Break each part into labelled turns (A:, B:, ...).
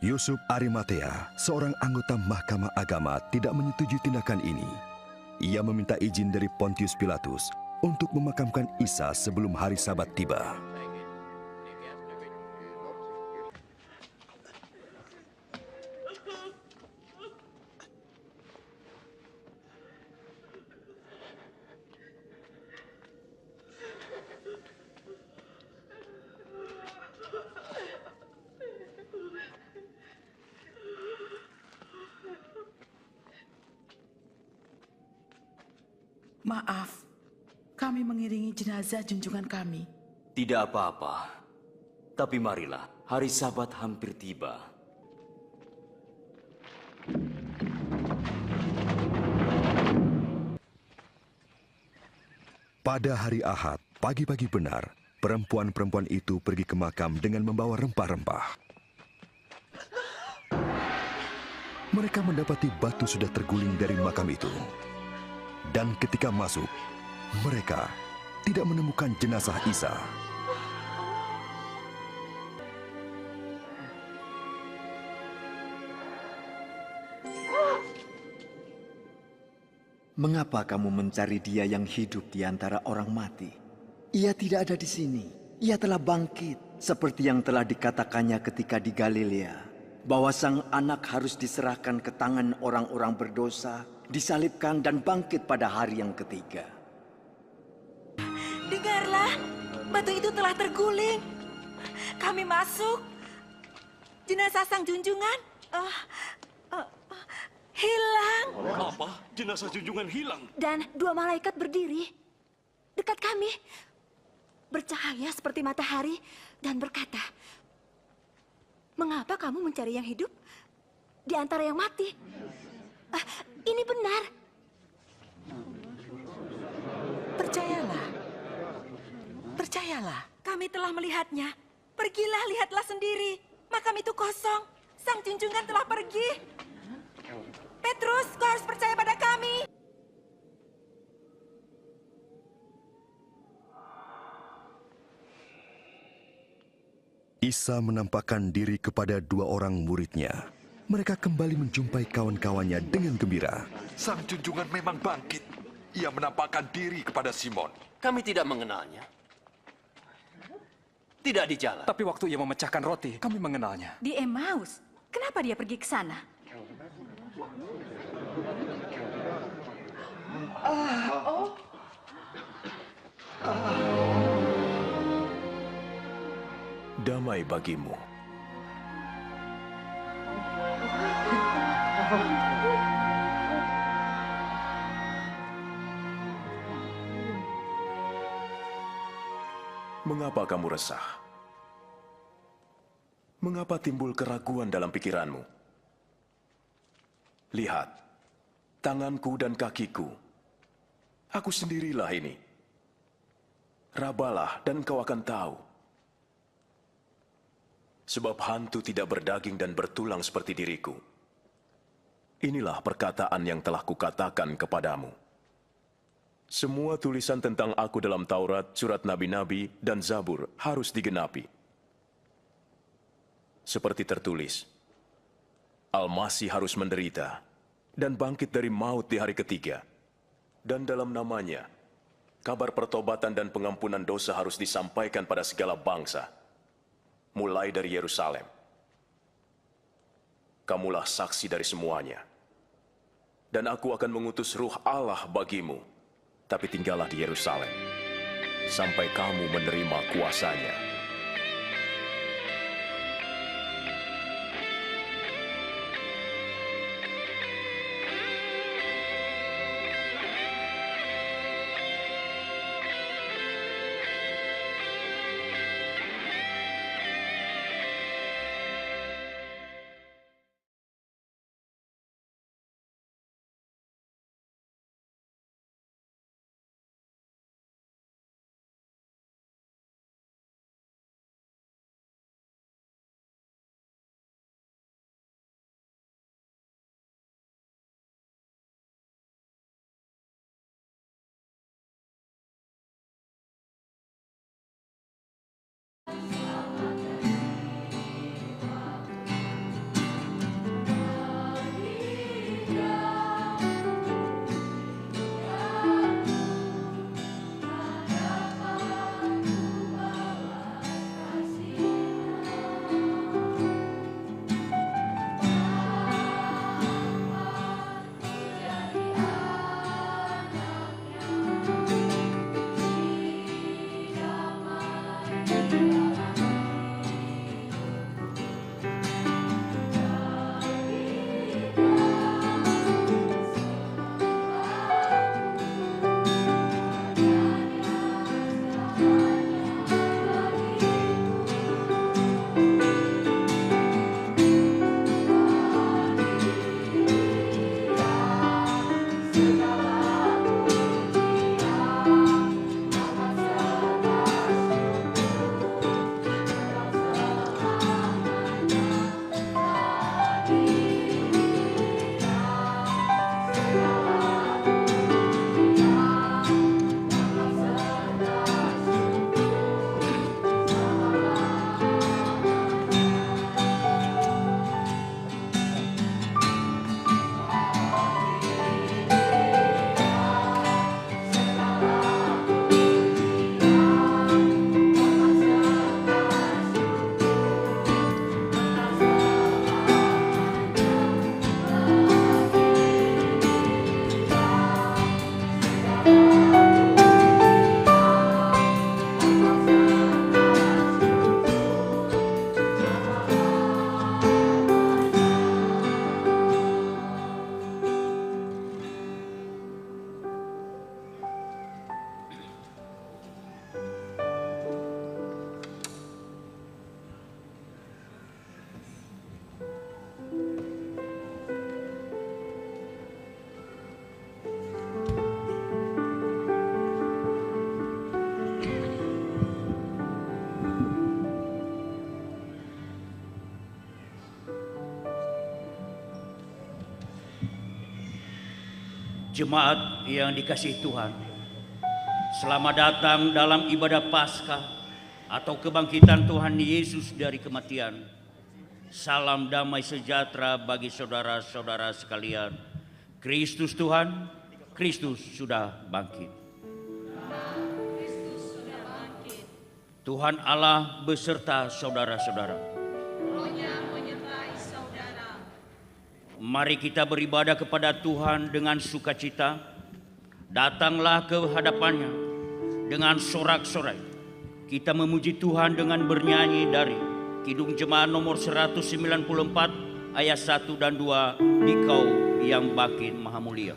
A: Yusuf Arimatea, seorang anggota Mahkamah Agama, tidak menyetujui tindakan ini. Ia meminta izin dari Pontius Pilatus untuk memakamkan Isa sebelum hari Sabat tiba.
B: Maaf, kami mengiringi jenazah junjungan kami.
C: Tidak apa-apa. Tapi marilah, hari Sabat hampir tiba.
A: Pada hari Ahad, pagi-pagi benar, perempuan-perempuan itu pergi ke makam dengan membawa rempah-rempah. Mereka mendapati batu sudah terguling dari makam itu. Dan ketika masuk, mereka tidak menemukan jenazah Isa.
D: Mengapa kamu mencari Dia yang hidup di antara orang mati? Ia tidak ada di sini. Ia telah bangkit, seperti yang telah dikatakannya ketika di Galilea, bahwa Sang Anak harus diserahkan ke tangan orang-orang berdosa, disalibkan dan bangkit pada hari yang ketiga.
E: Dengarlah, batu itu telah terguling. Kami masuk. Jenazah Sang Junjungan hilang.
F: Apa? Jenazah junjungan hilang?
E: Dan dua malaikat berdiri dekat kami, bercahaya seperti matahari dan berkata, "Mengapa kamu mencari yang hidup di antara yang mati? Ini benar."
B: Percayalah. Percayalah.
E: Kami telah melihatnya. Pergilah, lihatlah sendiri. Makam itu kosong. Sang Junjungan telah pergi. Petrus, kau harus percaya pada kami.
A: Isa menampakkan diri kepada dua orang muridnya. Mereka kembali menjumpai kawan-kawannya dengan gembira.
F: Sang Junjungan memang bangkit. Ia menampakkan diri kepada Simon.
G: Kami tidak mengenalnya. Tidak di jalan.
H: Tapi waktu ia memecahkan roti, kami mengenalnya.
E: Di Emmaus. Kenapa dia pergi ke sana?
F: Damai bagimu.
I: Mengapa kamu resah? Mengapa timbul keraguan dalam pikiranmu? Lihat, tanganku dan kakiku. Aku sendirilah ini. Rabalah dan kau akan tahu. Sebab hantu tidak berdaging dan bertulang seperti diriku. Inilah perkataan yang telah kukatakan kepadamu. Semua tulisan tentang aku dalam Taurat, surat nabi-nabi, dan Zabur harus digenapi. Seperti tertulis, Al-Masih harus menderita dan bangkit dari maut di hari ketiga. Dan dalam namanya, kabar pertobatan dan pengampunan dosa harus disampaikan pada segala bangsa, mulai dari Yerusalem. Kamulah saksi dari semuanya. Dan aku akan mengutus Ruh Allah bagimu, tapi tinggallah di Yerusalem, sampai kamu menerima kuasanya.
J: Jemaat yang dikasihi Tuhan, selamat datang dalam ibadah Paskah atau kebangkitan Tuhan Yesus dari kematian. Salam damai sejahtera bagi saudara-saudara sekalian. Kristus Tuhan, Kristus sudah bangkit. Tuhan Allah beserta saudara-saudara. Mari kita beribadah kepada Tuhan dengan sukacita. Datanglah ke hadapannya dengan sorak-sorai. Kita memuji Tuhan dengan bernyanyi dari Kidung Jemaat nomor 194 ayat 1 dan 2. Dikau yang bangkit maha mulia.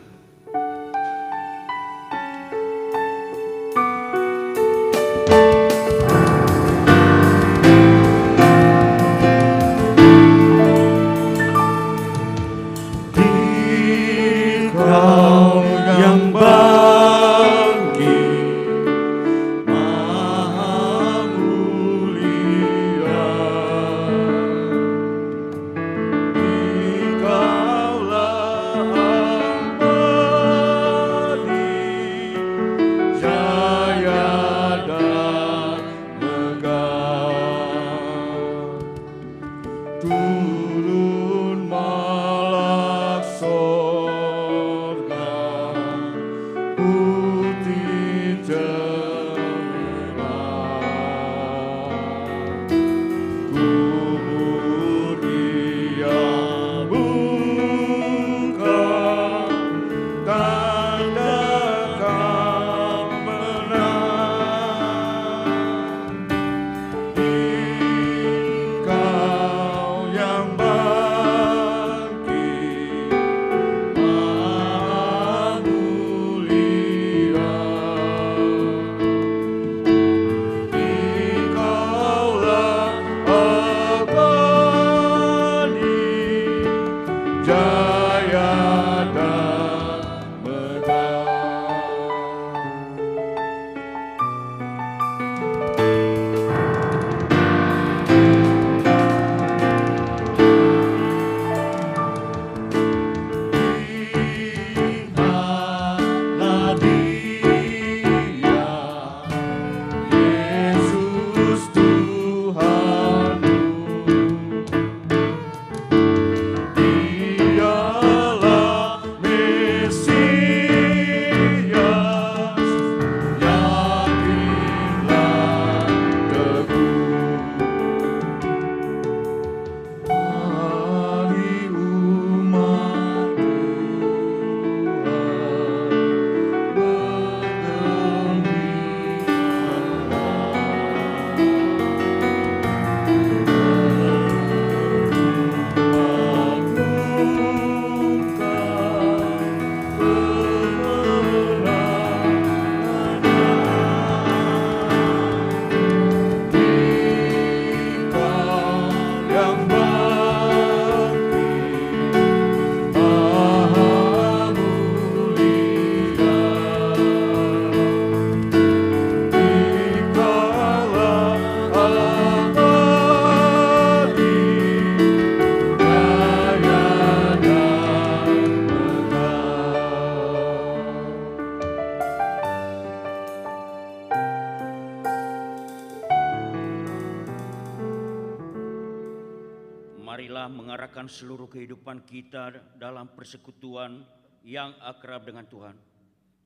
J: marilah mengarahkan seluruh kehidupan kita dalam persekutuan yang akrab dengan Tuhan.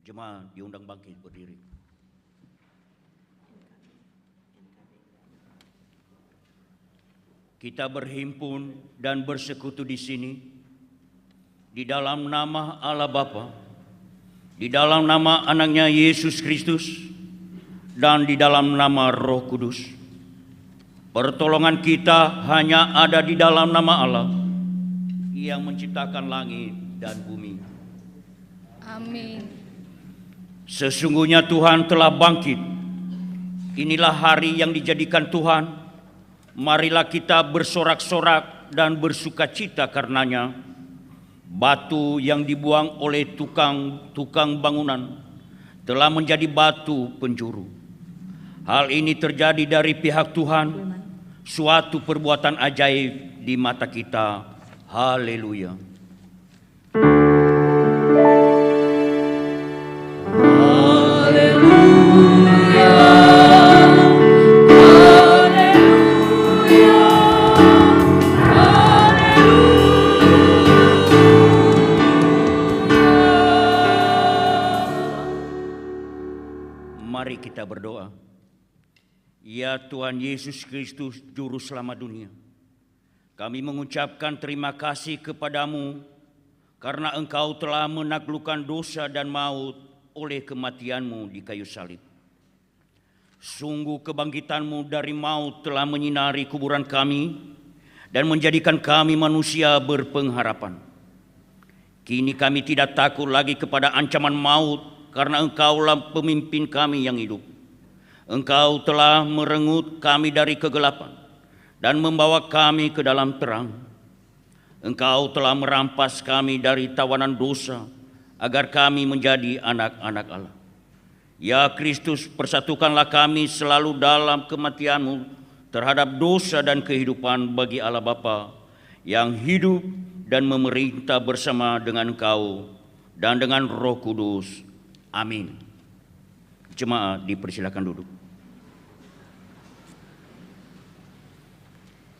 J: Jemaat diundang bangkit berdiri. Kita berhimpun dan bersekutu di sini di dalam nama Allah Bapa, di dalam nama anaknya Yesus Kristus, dan di dalam nama Roh Kudus. Pertolongan kita hanya ada di dalam nama Allah yang menciptakan langit dan bumi.
K: Amin.
J: Sesungguhnya Tuhan telah bangkit. Inilah hari yang dijadikan Tuhan. Marilah kita bersorak-sorak dan bersukacita karenanya. Batu yang dibuang oleh tukang bangunan telah menjadi batu penjuru. Hal ini terjadi dari pihak Tuhan, suatu perbuatan ajaib di mata kita. Haleluya. Mari kita berdoa. Ya Tuhan Yesus Kristus, Juru Selamat dunia, kami mengucapkan terima kasih kepadamu karena Engkau telah menaklukkan dosa dan maut oleh kematianmu di kayu salib. Sungguh kebangkitanmu dari maut telah menyinari kuburan kami dan menjadikan kami manusia berpengharapan. Kini kami tidak takut lagi kepada ancaman maut, karena Engkaulah pemimpin kami yang hidup. Engkau telah merenggut kami dari kegelapan dan membawa kami ke dalam terang. Engkau telah merampas kami dari tawanan dosa agar kami menjadi anak-anak Allah. Ya Kristus, persatukanlah kami selalu dalam kematian-Mu terhadap dosa dan kehidupan bagi Allah Bapa yang hidup dan memerintah bersama dengan Engkau dan dengan Roh Kudus. Amin. Jemaat dipersilakan duduk.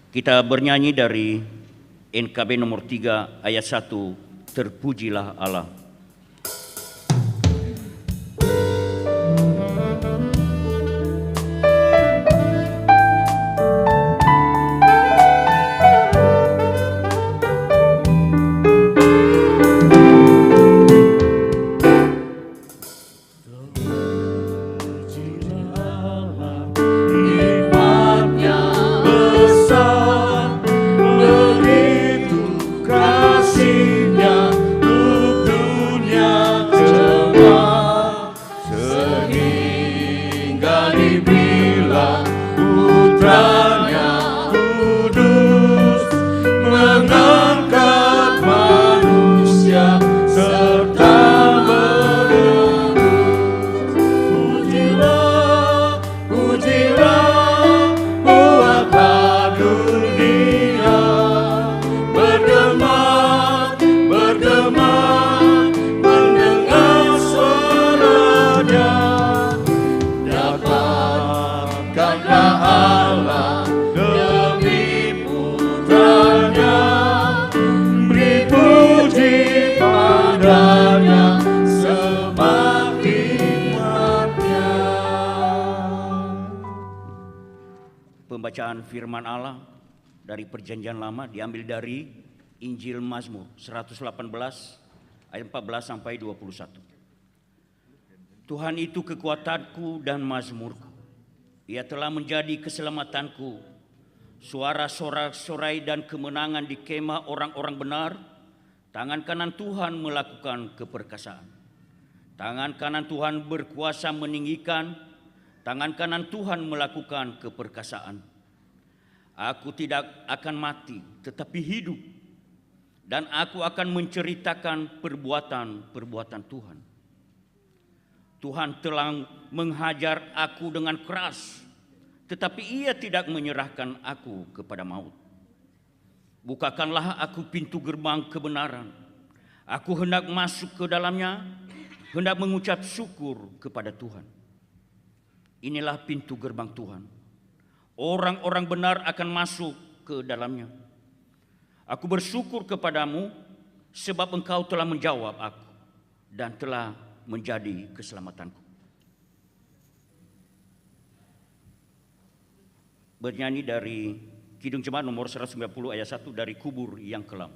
J: Kita bernyanyi dari NKB nomor 3 ayat 1, Terpujilah Allah. Pembacaan firman Allah dari Perjanjian Lama diambil dari Injil Mazmur 118 ayat 14 sampai 21. Tuhan itu kekuatanku dan mazmurku. Ia telah menjadi keselamatanku. Suara sorak-sorai dan kemenangan di kemah orang-orang benar. Tangan kanan Tuhan melakukan keperkasaan. Tangan kanan Tuhan berkuasa meninggikan. Tangan kanan Tuhan melakukan keperkasaan. Aku tidak akan mati, tetapi hidup. Dan aku akan menceritakan perbuatan-perbuatan Tuhan. Tuhan telah menghajar aku dengan keras, tetapi Ia tidak menyerahkan aku kepada maut. Bukakanlah aku pintu gerbang kebenaran. Aku hendak masuk ke dalamnya, hendak mengucap syukur kepada Tuhan. Inilah pintu gerbang Tuhan. Orang-orang benar akan masuk ke dalamnya. Aku bersyukur kepadamu sebab engkau telah menjawab aku dan telah menjadi keselamatanku. Bernyanyi dari Kidung Jemaat nomor 190 ayat 1 dari kubur yang kelam.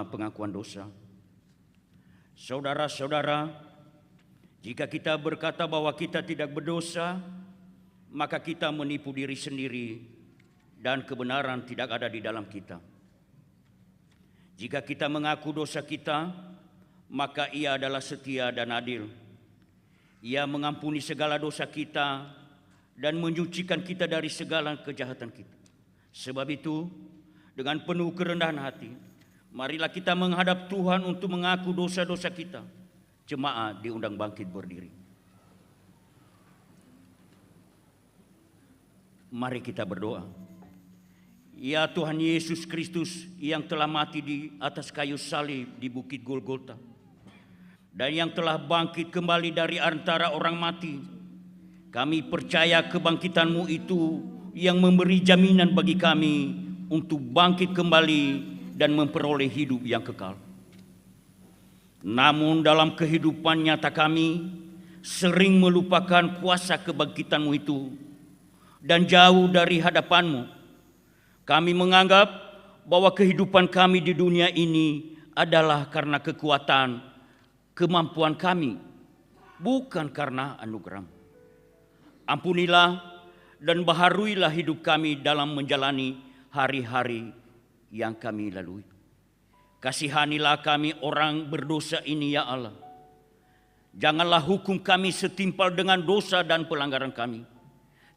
J: Pengakuan dosa. Saudara-saudara, jika kita berkata bahwa kita tidak berdosa, maka kita menipu diri sendiri dan kebenaran tidak ada di dalam kita. Jika kita mengaku dosa kita, maka Ia adalah setia dan adil. Ia mengampuni segala dosa kita dan menyucikan kita dari segala kejahatan kita. Sebab itu, dengan penuh kerendahan hati, marilah kita menghadap Tuhan untuk mengaku dosa-dosa kita. Jemaat diundang bangkit berdiri. Mari kita berdoa. Ya Tuhan Yesus Kristus yang telah mati di atas kayu salib di Bukit Golgota dan yang telah bangkit kembali dari antara orang mati, kami percaya kebangkitan-Mu itu yang memberi jaminan bagi kami untuk bangkit kembali dan memperoleh hidup yang kekal. Namun dalam kehidupan nyata kami sering melupakan kuasa kebangkitan-Mu itu, dan jauh dari hadapan-Mu. Kami menganggap bahwa kehidupan kami di dunia ini adalah karena kekuatan, kemampuan kami, bukan karena anugerah-Mu. Ampunilah dan baharuilah hidup kami dalam menjalani hari-hari yang kami lalui. Kasihanilah kami orang berdosa ini ya Allah. Janganlah hukum kami setimpal dengan dosa dan pelanggaran kami.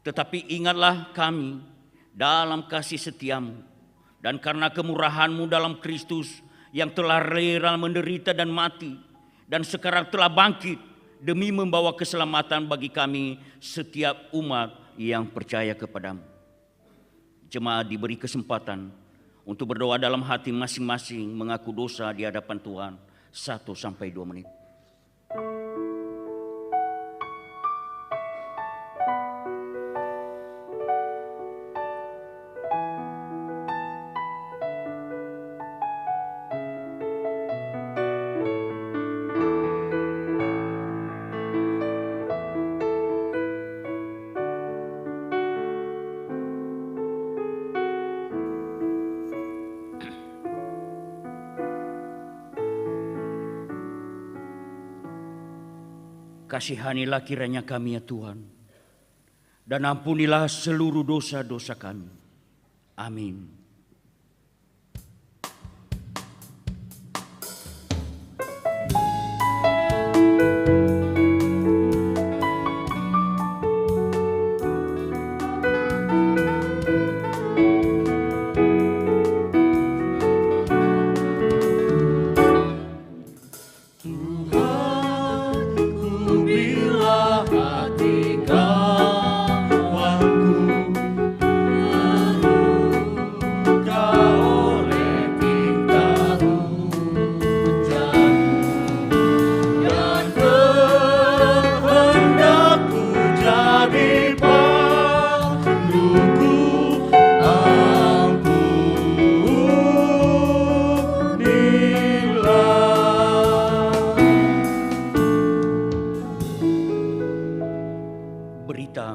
J: Tetapi ingatlah kami dalam kasih setia-Mu. Dan karena kemurahan-Mu dalam Kristus yang telah rela menderita dan mati. Dan sekarang telah bangkit demi membawa keselamatan bagi kami setiap umat yang percaya kepada-Mu. Jemaat diberi kesempatan untuk berdoa dalam hati masing-masing mengaku dosa di hadapan Tuhan 1-2 menit. Kasihanilah kiranya kami ya Tuhan, dan ampunilah seluruh dosa-dosa kami. Amin.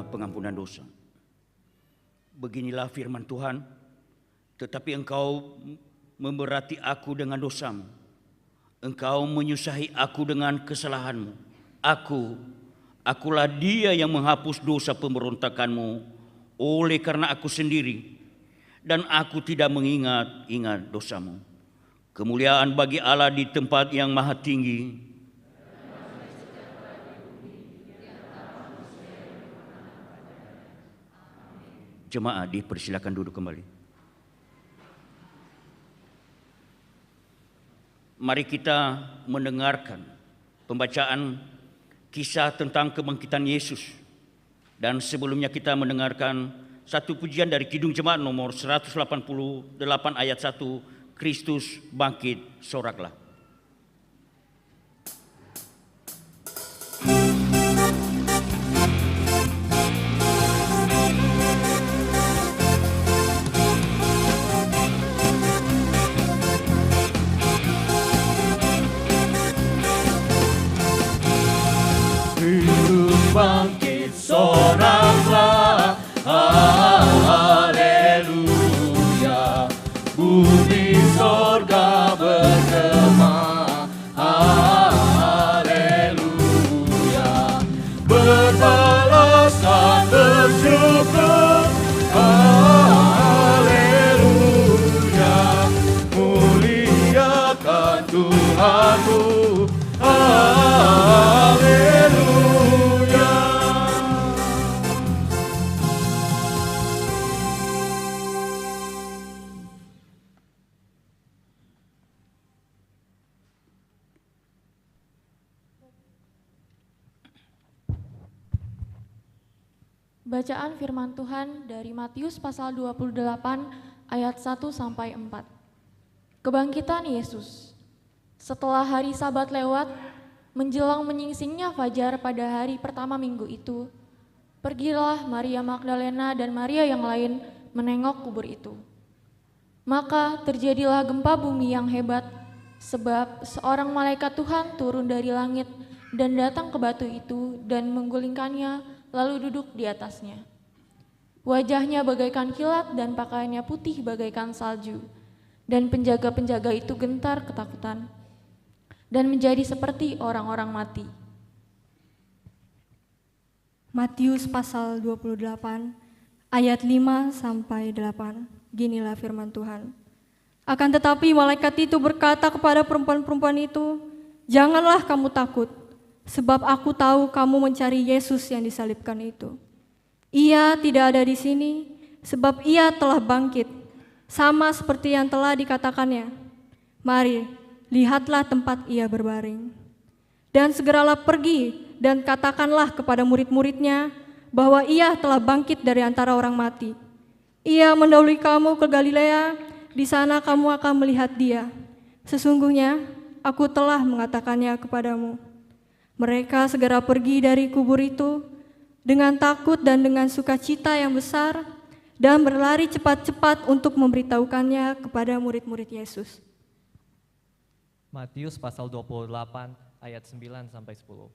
J: Pengampunan dosa. Beginilah firman Tuhan, tetapi engkau memberati aku dengan dosamu. Engkau menyusahi aku dengan kesalahanmu. Akulah dia yang menghapus dosa pemberontakanmu oleh karena aku sendiri. Dan aku tidak mengingat-ingat dosamu. Kemuliaan bagi Allah di tempat yang maha tinggi. Jemaah dipersilakan duduk kembali. Mari kita mendengarkan pembacaan kisah tentang kebangkitan Yesus. Dan sebelumnya kita mendengarkan satu pujian dari Kidung Jemaat nomor 188 ayat 1, Kristus bangkit, soraklah.
L: Bangkit soraklah, haleluya. Bumi sorga bergema, haleluya. Berbalaskan bersyukur, haleluya. Muliakan Tuhanmu, haleluya.
M: Bacaan firman Tuhan dari Matius pasal 28 ayat 1 sampai 4. Kebangkitan Yesus. Setelah hari Sabat lewat, menjelang menyingsingnya fajar pada hari pertama minggu itu, pergilah Maria Magdalena dan Maria yang lain menengok kubur itu. Maka terjadilah gempa bumi yang hebat, sebab seorang malaikat Tuhan turun dari langit dan datang ke batu itu dan menggulingkannya, lalu duduk di atasnya. Wajahnya bagaikan kilat dan pakaiannya putih bagaikan salju. Dan penjaga-penjaga itu gentar ketakutan dan menjadi seperti orang-orang mati.
N: Matius pasal 28 ayat 5 sampai 8. Ginilah firman Tuhan. Akan tetapi malaikat itu berkata kepada perempuan-perempuan itu, "Janganlah kamu takut, sebab aku tahu kamu mencari Yesus yang disalibkan itu. Ia tidak ada di sini, sebab ia telah bangkit, sama seperti yang telah dikatakannya. Mari, lihatlah tempat ia berbaring. Dan segeralah pergi dan katakanlah kepada murid-muridnya bahwa ia telah bangkit dari antara orang mati. Ia mendahului kamu ke Galilea, di sana kamu akan melihat dia. Sesungguhnya aku telah mengatakannya kepadamu." Mereka segera pergi dari kubur itu dengan takut dan dengan sukacita yang besar dan berlari cepat-cepat untuk memberitahukannya kepada murid-murid Yesus.
O: Matius pasal 28 ayat 9 sampai 10.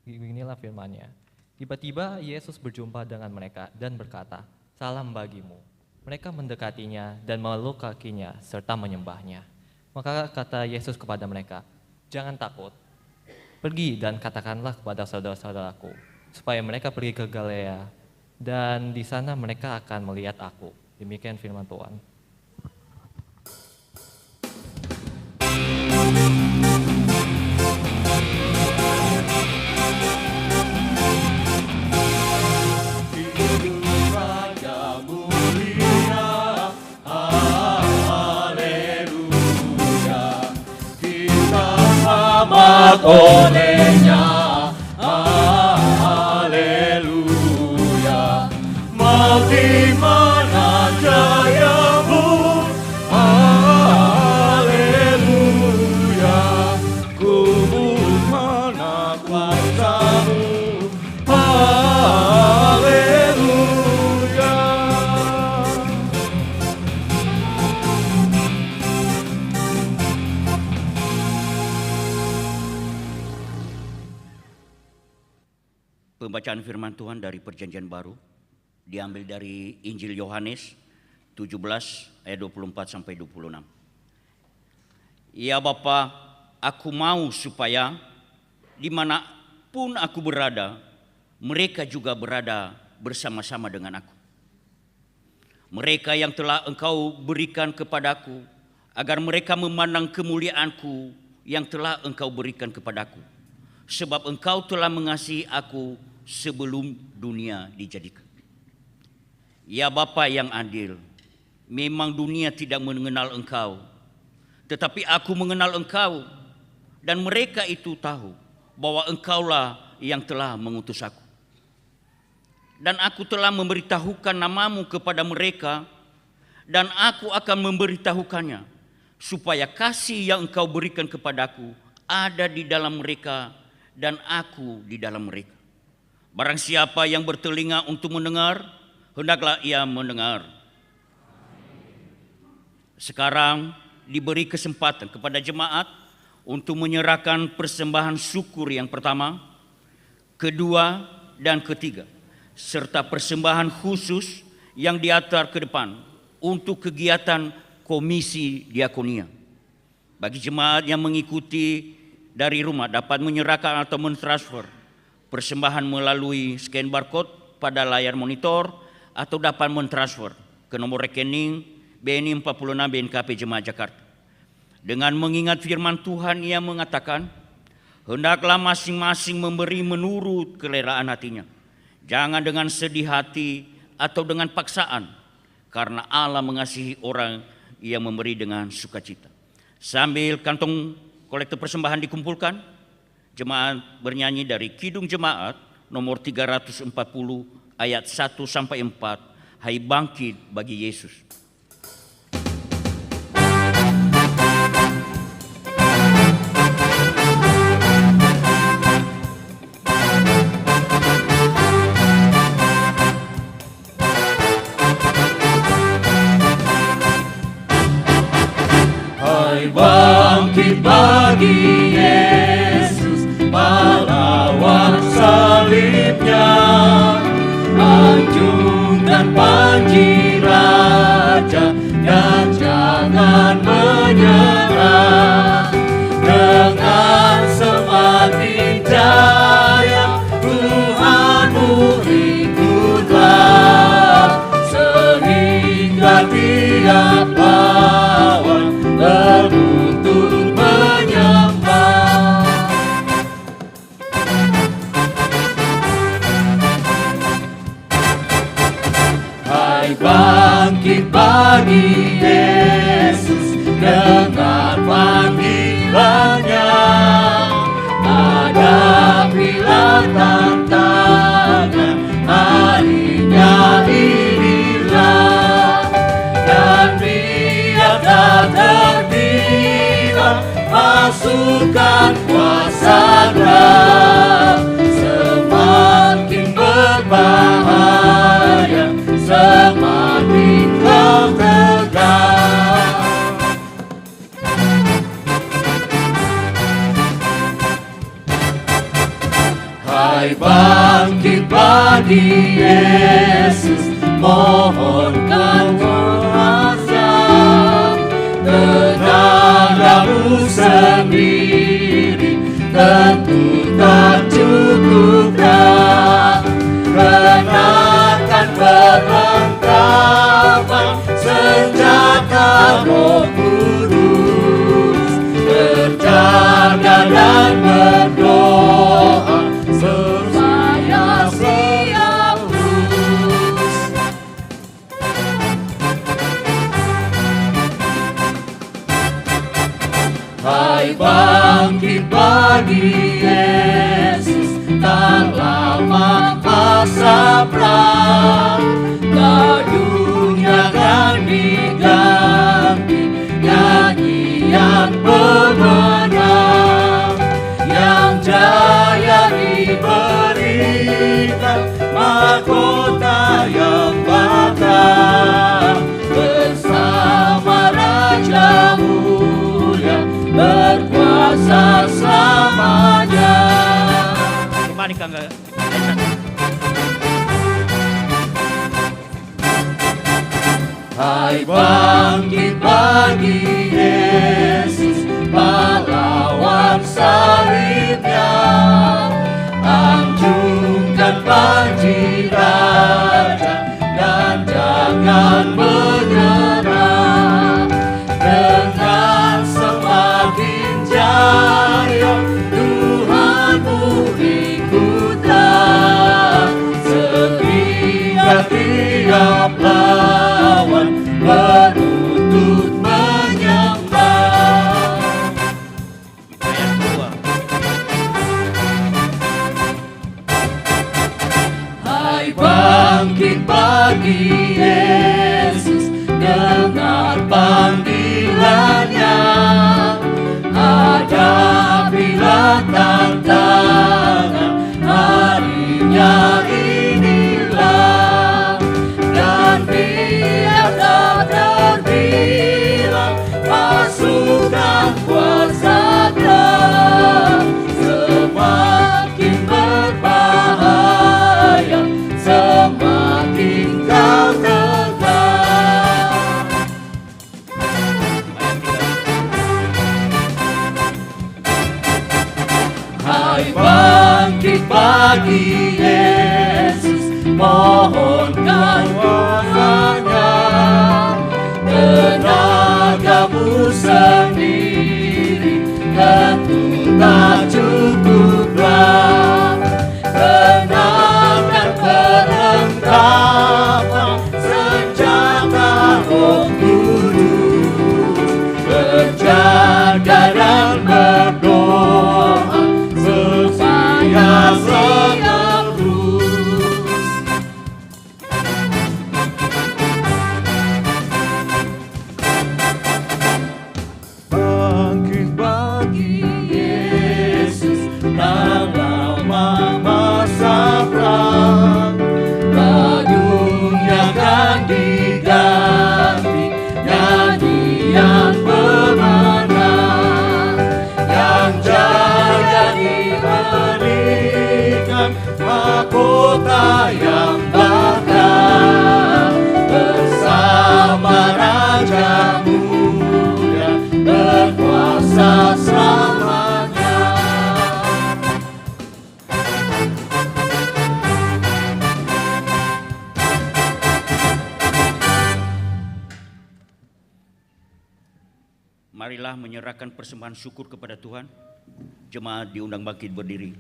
O: Beginilah firman-Nya. Tiba-tiba Yesus berjumpa dengan mereka dan berkata, "Salam bagimu." Mereka mendekatinya dan memeluk kakinya serta menyembahnya. Maka kata Yesus kepada mereka, "Jangan takut. Pergi dan katakanlah kepada saudara-saudaraku, supaya mereka pergi ke Galilea, dan di sana mereka akan melihat aku." Demikian firman Tuhan.
L: Selamat olehnya, haleluya. Mau di mana jayamu, haleluya. Kubur mana kuasamu, haleluya.
J: Pembacaan firman Tuhan dari Perjanjian Baru diambil dari Injil Yohanes 17 ayat 24 sampai 26. Ya Bapa, aku mau supaya dimanapun aku berada, mereka juga berada bersama-sama dengan aku. Mereka yang telah Engkau berikan kepadaku, agar mereka memandang kemuliaanku yang telah Engkau berikan kepadaku. Sebab Engkau telah mengasihi aku sebelum dunia dijadikan. Ya Bapa yang adil, memang dunia tidak mengenal Engkau, tetapi aku mengenal Engkau, dan mereka itu tahu bahwa Engkaulah yang telah mengutus aku. Dan aku telah memberitahukan namamu kepada mereka, dan aku akan memberitahukannya, supaya kasih yang Engkau berikan kepadaku ada di dalam mereka, dan aku di dalam mereka. Barang siapa yang bertelinga untuk mendengar, hendaklah ia mendengar. Sekarang diberi kesempatan kepada jemaat untuk menyerahkan persembahan syukur yang pertama, kedua, dan ketiga, serta persembahan khusus yang diantar ke depan untuk kegiatan komisi diakonia. Bagi jemaat yang mengikuti dari rumah dapat menyerahkan atau mentransfer persembahan melalui scan barcode pada layar monitor atau dapat mentransfer ke nomor rekening BNI 46 BNKP Jemaat Jakarta. Dengan mengingat firman Tuhan yang mengatakan, hendaklah masing-masing memberi menurut kerelaan hatinya, jangan dengan sedih hati atau dengan paksaan, karena Allah mengasihi orang yang memberi dengan sukacita. Sambil kantong kolektor persembahan dikumpulkan, jemaat bernyanyi dari Kidung Jemaat nomor 340 ayat 1 sampai 4, Hai bangkit bagi Yesus.
L: Bangkit bagi Yesus, pahlawan salibnya, anjungkan panji raja dan jangan menyerah. Dengan semakin jaya Tuhanmu ikutlah, sehingga tiap lawan berlutut menyembah. Hai bangkit bagi Yesus, dengar panggilannya, hadapilah tantangan, harinya inilah, dan biarlah terbilang pasukan kuasa Roh, semakin berbahaya, semakin kau tegak. Hai bangkit bagi Yesus, mohonkan kuasa, tenagamu sendiri tentu tak cukuplah. Kenakan perlengkapan senjata Roh Kudus, berjaga dan berdoa supaya siap terus. Hai bangkit bagi Yesus, tak lama masa perang, tak dunia kan diganti nyanyian pemenang, yang jaya diberikan mahkota yang bakal bersama Raja mulia berkuasa selamanya.
J: Kembali ke
L: Hai bangkit bagi Yesus, pahlawan salibnya, anjungkan panji raja dan jangan menyerah. Dengan semakin jaya Tuhanmu ikutlah, sehingga tiap bangkit bagi Yesus, dengar panggilannya, hadapilah tantangan, harinya inilah, dan biar tak terbilang pasukan kuasa-Nya, semakin berbahaya, semakin kau tegak. Hai bangkit bagi Yesus, mohonkan kuasa-Nya, tenagamu sendiri tentu tak cukuplah. Kenakan perlengkapan senjata Roh Kudus, berjaga dan berdoa supaya siap terus. Bangkit bagi Yesus dalam masa perang, bajunya kan diganti nyanyian pemenang, yang jaya diberikan mahkota yang bakal bersama Raja Muda berkuasa selamanya.
J: Marilah menyerahkan persembahan syukur kepada Tuhan. Jemaat diundang bangkit berdiri.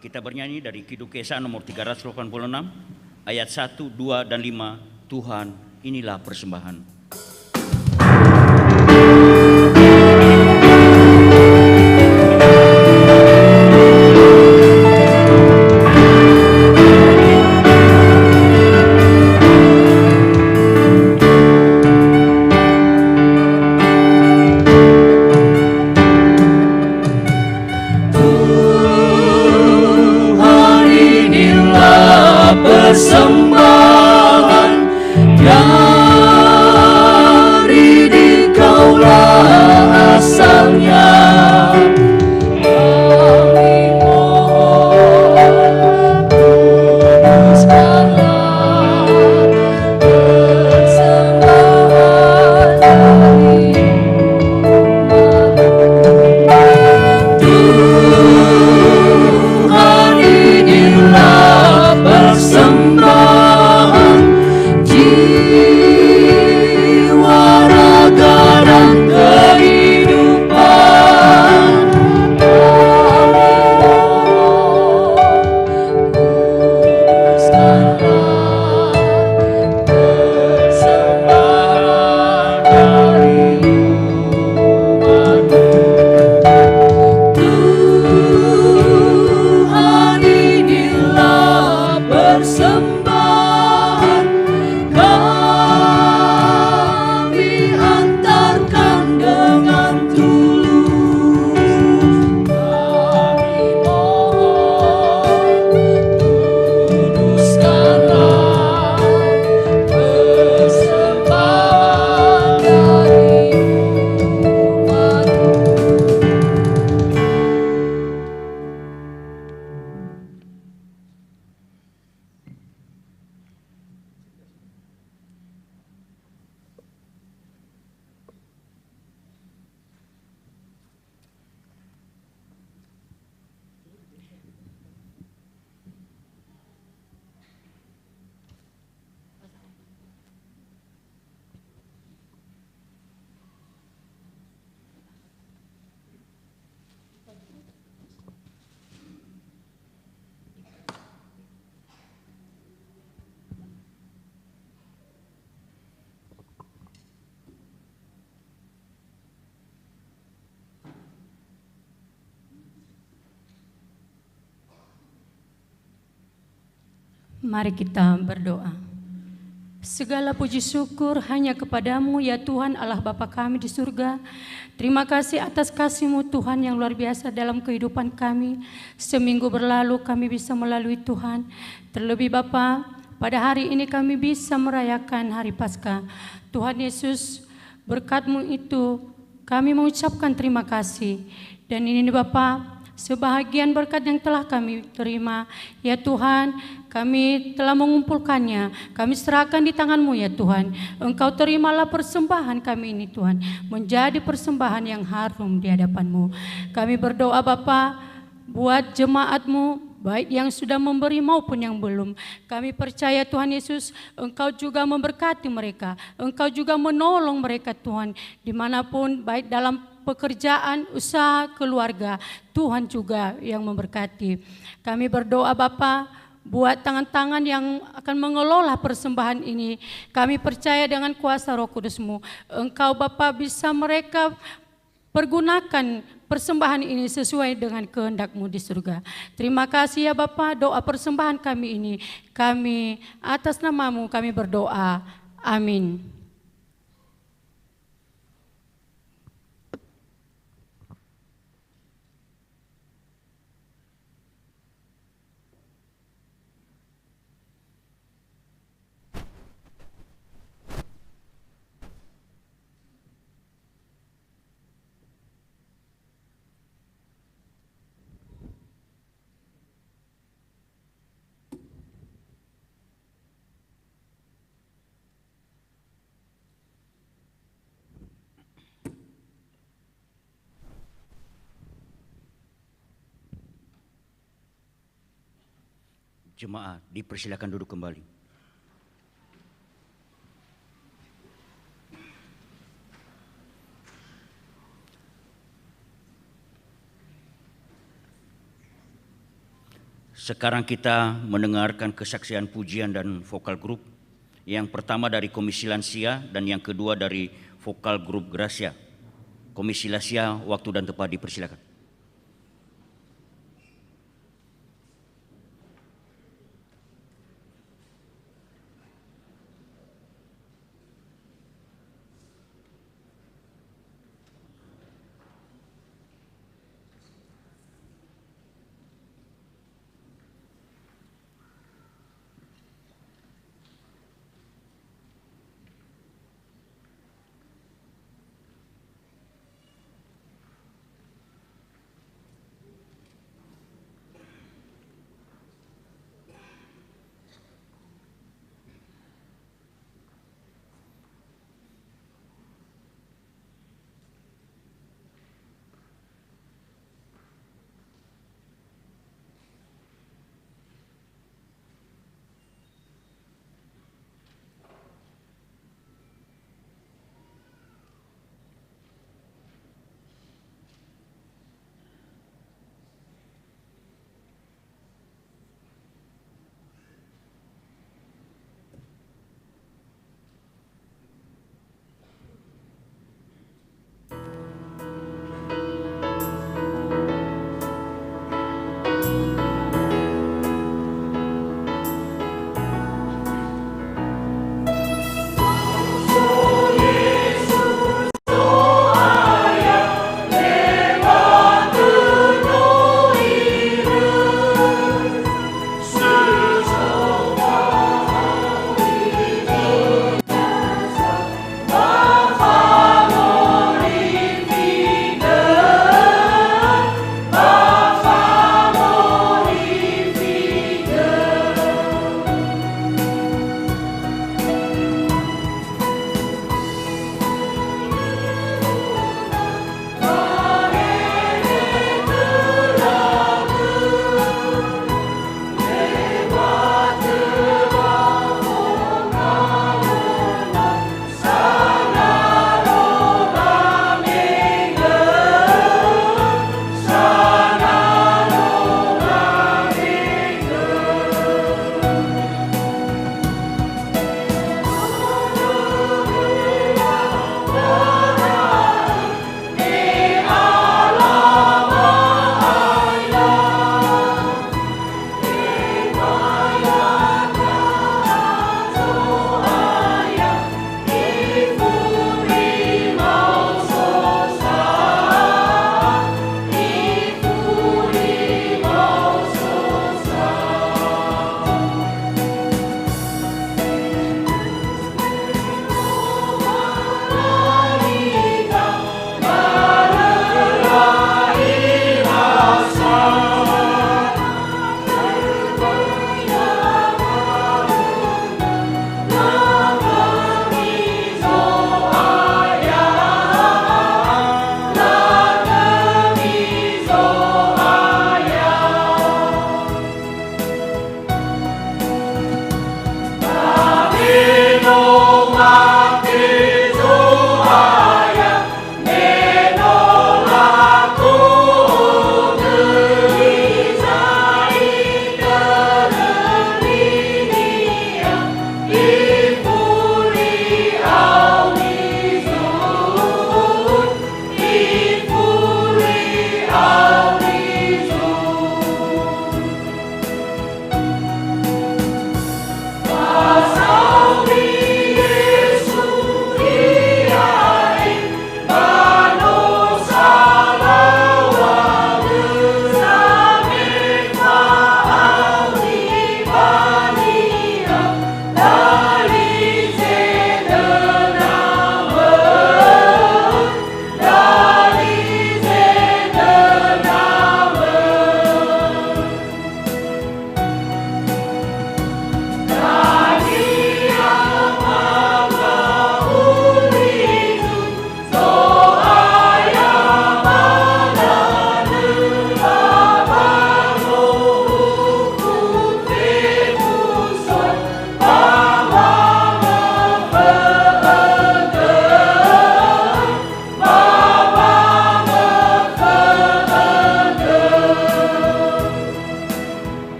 J: Kita bernyanyi dari Kidung Kesah nomor 386, ayat 1, 2, dan 5. Tuhan, inilah persembahan. Persembahan yang
P: Mari kita berdoa. Segala puji syukur hanya kepadamu ya Tuhan Allah Bapa kami di surga. Terima kasih atas kasih-Mu Tuhan yang luar biasa dalam kehidupan kami. Seminggu berlalu kami bisa melalui Tuhan. Terlebih Bapa, pada hari ini kami bisa merayakan hari Paskah. Tuhan Yesus, berkat-Mu itu kami mengucapkan terima kasih. Dan ini Bapa, sebahagian berkat yang telah kami terima, ya Tuhan, kami telah mengumpulkannya, kami serahkan di tangan-Mu ya Tuhan. Engkau terimalah persembahan kami ini Tuhan, menjadi persembahan yang harum di hadapan-Mu. Kami berdoa Bapa, buat jemaat-Mu, baik yang sudah memberi maupun yang belum. Kami percaya Tuhan Yesus, Engkau juga memberkati mereka, Engkau juga menolong mereka Tuhan, dimanapun baik dalam pekerjaan, usaha, keluarga, Tuhan juga yang memberkati. Kami berdoa Bapa, buat tangan-tangan yang akan mengelola persembahan ini. Kami percaya dengan kuasa Roh Kudus-Mu, Engkau Bapa bisa mereka pergunakan persembahan ini sesuai dengan kehendak-Mu di surga. Terima kasih ya Bapa, doa persembahan kami ini, kami atas nama-Mu kami berdoa. Amin.
J: Jemaat dipersilakan duduk kembali. Sekarang kita mendengarkan kesaksian pujian dan vokal grup. Yang pertama dari Komisi Lansia dan yang kedua dari vokal grup Gracia. Komisi Lansia, waktu dan tempat dipersilakan.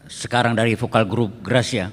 J: Sekarang dari vokal grup Gracia.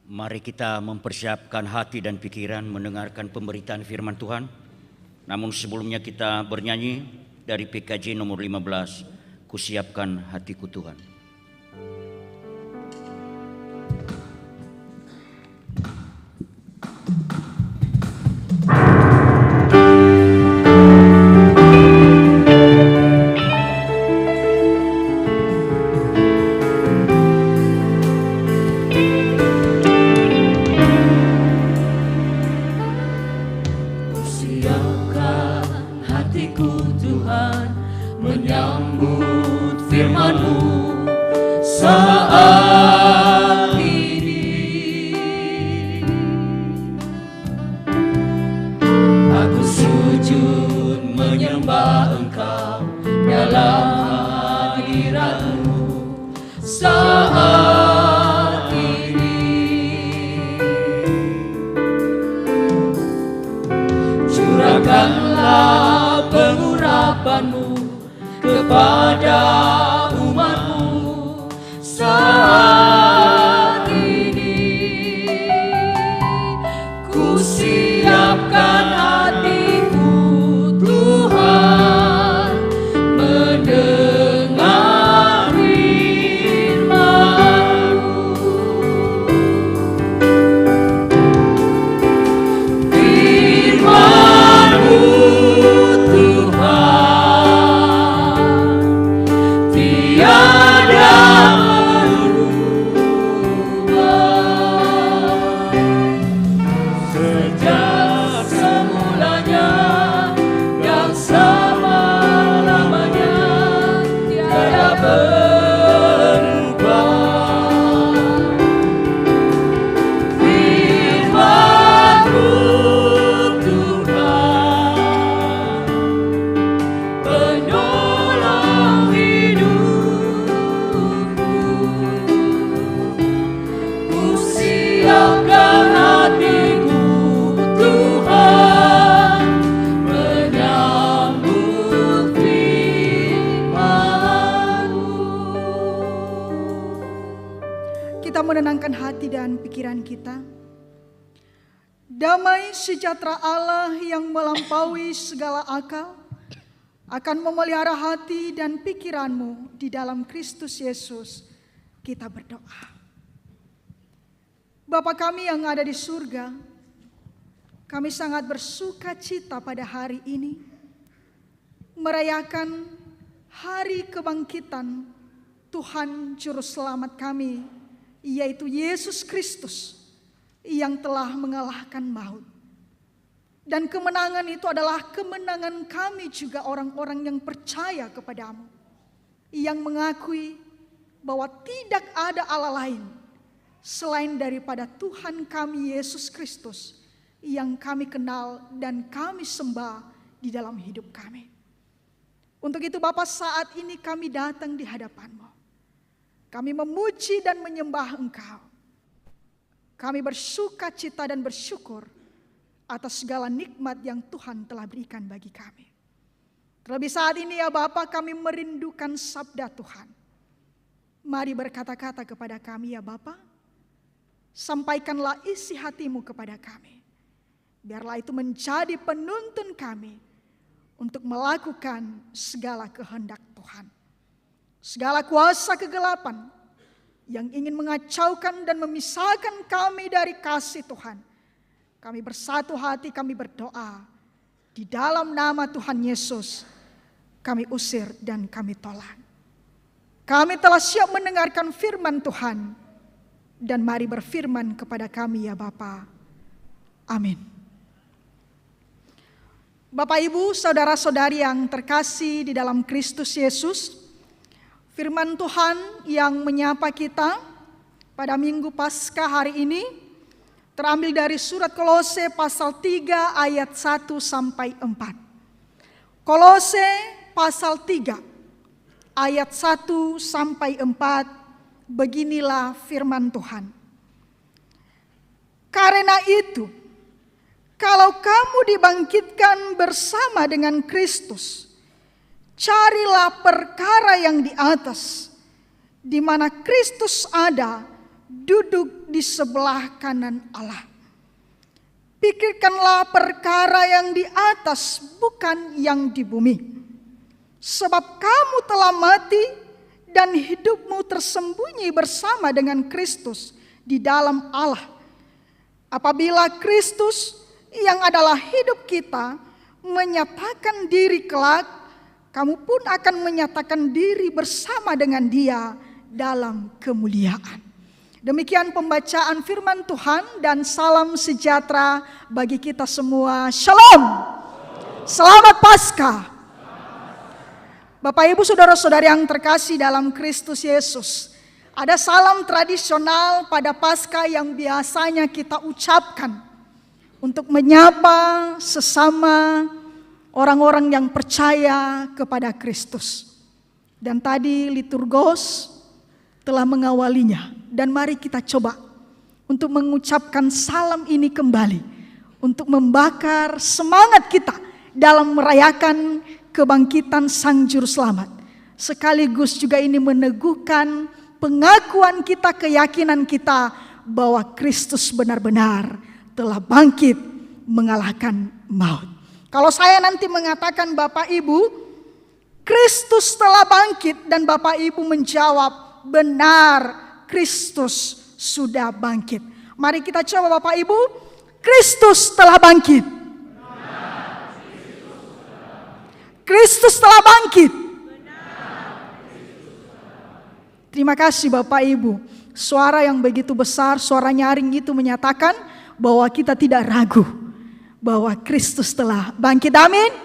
J: Mari kita mempersiapkan hati dan pikiran mendengarkan pemberitaan firman Tuhan. Namun sebelumnya kita bernyanyi dari PKJ nomor 15, Kusiapkan Hatiku Tuhan.
Q: Menenangkan hati dan pikiran kita. Damai sejahtera Allah yang melampaui segala akal akan memelihara hati dan pikiranmu di dalam Kristus Yesus. Kita berdoa. Bapa kami yang ada di surga, kami sangat bersuka cita pada hari ini merayakan hari kebangkitan Tuhan Juru Selamat kami, yaitu Yesus Kristus yang telah mengalahkan maut. Dan kemenangan itu adalah kemenangan kami juga orang-orang yang percaya kepadamu, yang mengakui bahwa tidak ada Allah lain selain daripada Tuhan kami Yesus Kristus yang kami kenal dan kami sembah di dalam hidup kami. Untuk itu Bapa, saat ini kami datang di hadapan-Mu. Kami memuji dan menyembah Engkau. Kami bersuka cita dan bersyukur atas segala nikmat yang Tuhan telah berikan bagi kami. Terlebih saat ini ya Bapa, kami merindukan sabda Tuhan. Mari berkata-kata kepada kami ya Bapa. Sampaikanlah isi hati-Mu kepada kami. Biarlah itu menjadi penuntun kami untuk melakukan segala kehendak Tuhan. Segala kuasa kegelapan yang ingin mengacaukan dan memisahkan kami dari kasih Tuhan, kami bersatu hati, kami berdoa di dalam nama Tuhan Yesus, kami usir dan kami tolak. Kami telah siap mendengarkan firman Tuhan, dan mari berfirman kepada kami ya Bapa. Amin. Bapak, Ibu, saudara-saudari yang terkasih di dalam Kristus Yesus, firman Tuhan yang menyapa kita pada Minggu Paskah hari ini terambil dari surat Kolose pasal 3 ayat 1 sampai 4. Kolose pasal 3 ayat 1 sampai 4, beginilah firman Tuhan. Karena itu, kalau kamu dibangkitkan bersama dengan Kristus, carilah perkara yang di atas, di mana Kristus ada duduk di sebelah kanan Allah. Pikirkanlah perkara yang di atas, bukan yang di bumi. Sebab kamu telah mati dan hidupmu tersembunyi bersama dengan Kristus di dalam Allah. Apabila Kristus yang adalah hidup kita menyatakan diri kelak, kamu pun akan menyatakan diri bersama dengan Dia dalam kemuliaan. Demikian pembacaan firman Tuhan dan salam sejahtera bagi kita semua. Shalom. Selamat Paskah. Bapak Ibu saudara-saudari yang terkasih dalam Kristus Yesus, ada salam tradisional pada Paskah yang biasanya kita ucapkan untuk menyapa sesama orang-orang yang percaya kepada Kristus. Dan tadi liturgos telah mengawalinya. Dan mari kita coba untuk mengucapkan salam ini kembali, untuk membakar semangat kita dalam merayakan kebangkitan Sang Juru Selamat. Sekaligus juga ini meneguhkan pengakuan kita, keyakinan kita bahwa Kristus benar-benar telah bangkit mengalahkan maut. Kalau saya nanti mengatakan Bapak Ibu, Kristus telah bangkit, dan Bapak Ibu menjawab, benar, Kristus sudah bangkit. Mari kita coba Bapak Ibu, Kristus telah bangkit. Kristus telah bangkit. Terima kasih Bapak Ibu. Suara yang begitu besar, suara nyaring itu menyatakan bahwa kita tidak ragu bahwa Kristus telah bangkit. Amin.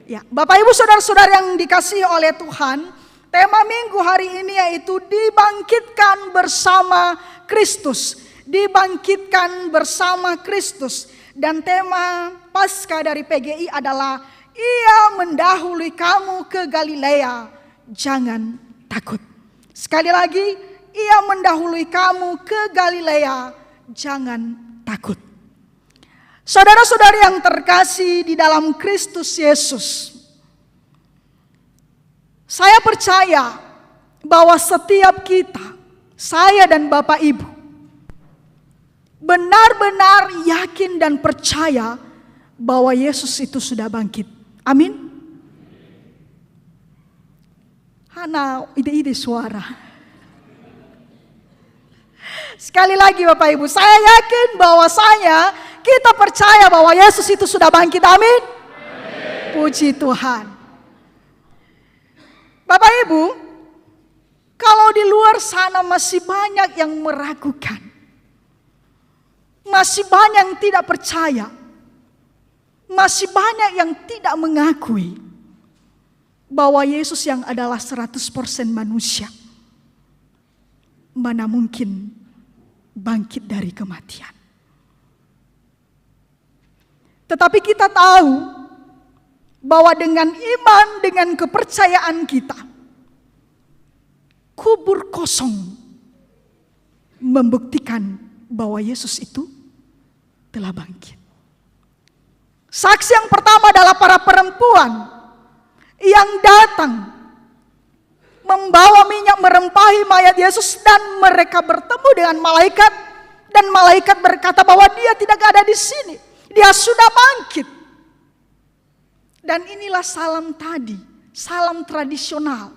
Q: Ya, Bapak Ibu saudara-saudara yang dikasihi oleh Tuhan, tema minggu hari ini yaitu dibangkitkan bersama Kristus. Dibangkitkan bersama Kristus. Dan tema Paskah dari PGI adalah Ia mendahului kamu ke Galilea, jangan takut. Sekali lagi, Ia mendahului kamu ke Galilea, jangan takut. Saudara-saudari yang terkasih di dalam Kristus Yesus, saya percaya bahwa setiap kita, saya dan Bapak Ibu, benar-benar yakin dan percaya bahwa Yesus itu sudah bangkit. Amin. Hana, ide-ide suara. Sekali lagi Bapak Ibu, saya yakin bahwasanya kita percaya bahwa Yesus itu sudah bangkit. Amin. Puji Tuhan. Bapak Ibu, kalau di luar sana masih banyak yang meragukan, masih banyak yang tidak percaya, masih banyak yang tidak mengakui bahwa Yesus yang adalah 100% manusia, mana mungkin bangkit dari kematian. Tetapi kita tahu bahwa dengan iman, dengan kepercayaan kita, kubur kosong membuktikan bahwa Yesus itu telah bangkit. Saksi yang pertama adalah para perempuan yang datang membawa minyak merempahi mayat Yesus, dan mereka bertemu dengan malaikat, dan malaikat berkata bahwa dia tidak ada di sini, dia sudah bangkit. Dan inilah salam tadi, salam tradisional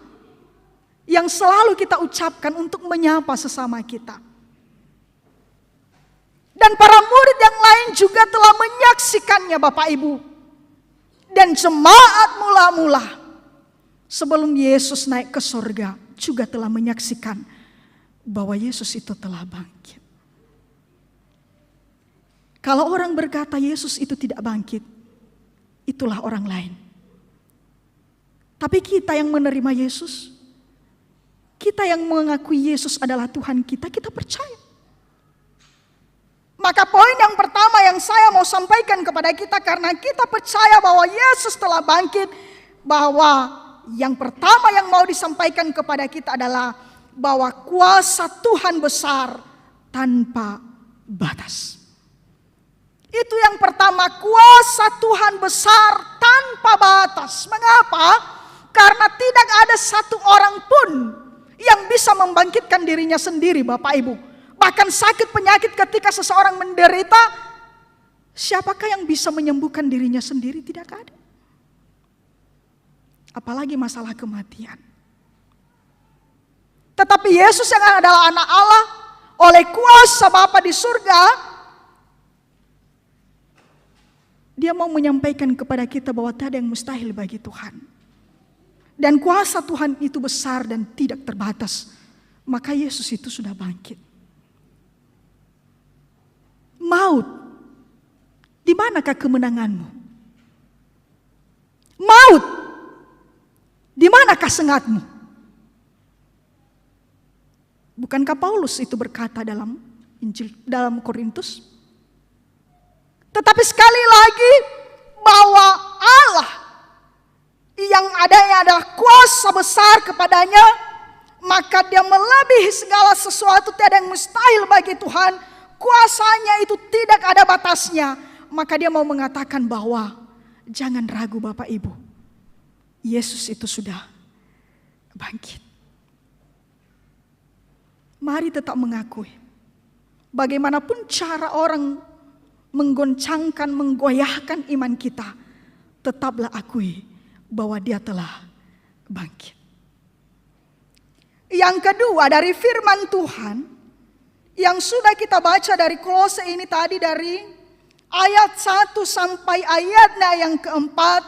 Q: yang selalu kita ucapkan untuk menyapa sesama kita. Dan para murid yang lain juga telah menyaksikannya Bapak Ibu. Dan jemaat mula-mula sebelum Yesus naik ke surga juga telah menyaksikan bahwa Yesus itu telah bangkit. Kalau orang berkata Yesus itu tidak bangkit, itulah orang lain. Tapi kita yang menerima Yesus, kita yang mengakui Yesus adalah Tuhan kita, kita percaya. Maka poin yang pertama yang saya mau sampaikan kepada kita, karena kita percaya bahwa Yesus telah bangkit, bahwa yang pertama yang mau disampaikan kepada kita adalah bahwa kuasa Tuhan besar tanpa batas. Itu yang pertama, kuasa Tuhan besar tanpa batas. Mengapa? Karena tidak ada satu orang pun yang bisa membangkitkan dirinya sendiri, Bapak Ibu. Bahkan sakit penyakit ketika seseorang menderita, siapakah yang bisa menyembuhkan dirinya sendiri? Tidak ada. Apalagi masalah kematian. Tetapi Yesus yang adalah anak Allah, oleh kuasa Bapa di surga, Dia mau menyampaikan kepada kita bahwa tak ada yang mustahil bagi Tuhan. Dan kuasa Tuhan itu besar dan tidak terbatas. Maka Yesus itu sudah bangkit. Maut, di manakah kemenanganmu? Maut, di manakah sengatmu? Bukankah Paulus itu berkata dalam Injil, dalam Korintus? Tetapi sekali lagi bahwa Allah yang adanya adalah kuasa besar kepadanya, maka Dia melebihi segala sesuatu, tiada yang mustahil bagi Tuhan. Kuasanya itu tidak ada batasnya. Maka Dia mau mengatakan bahwa jangan ragu Bapak Ibu, Yesus itu sudah bangkit. Mari tetap mengakui, bagaimanapun cara orang menggoncangkan, menggoyahkan iman kita, tetaplah akui bahwa Dia telah bangkit. Yang kedua, dari firman Tuhan yang sudah kita baca dari Kolose ini tadi, dari ayat 1 sampai ayatnya yang keempat,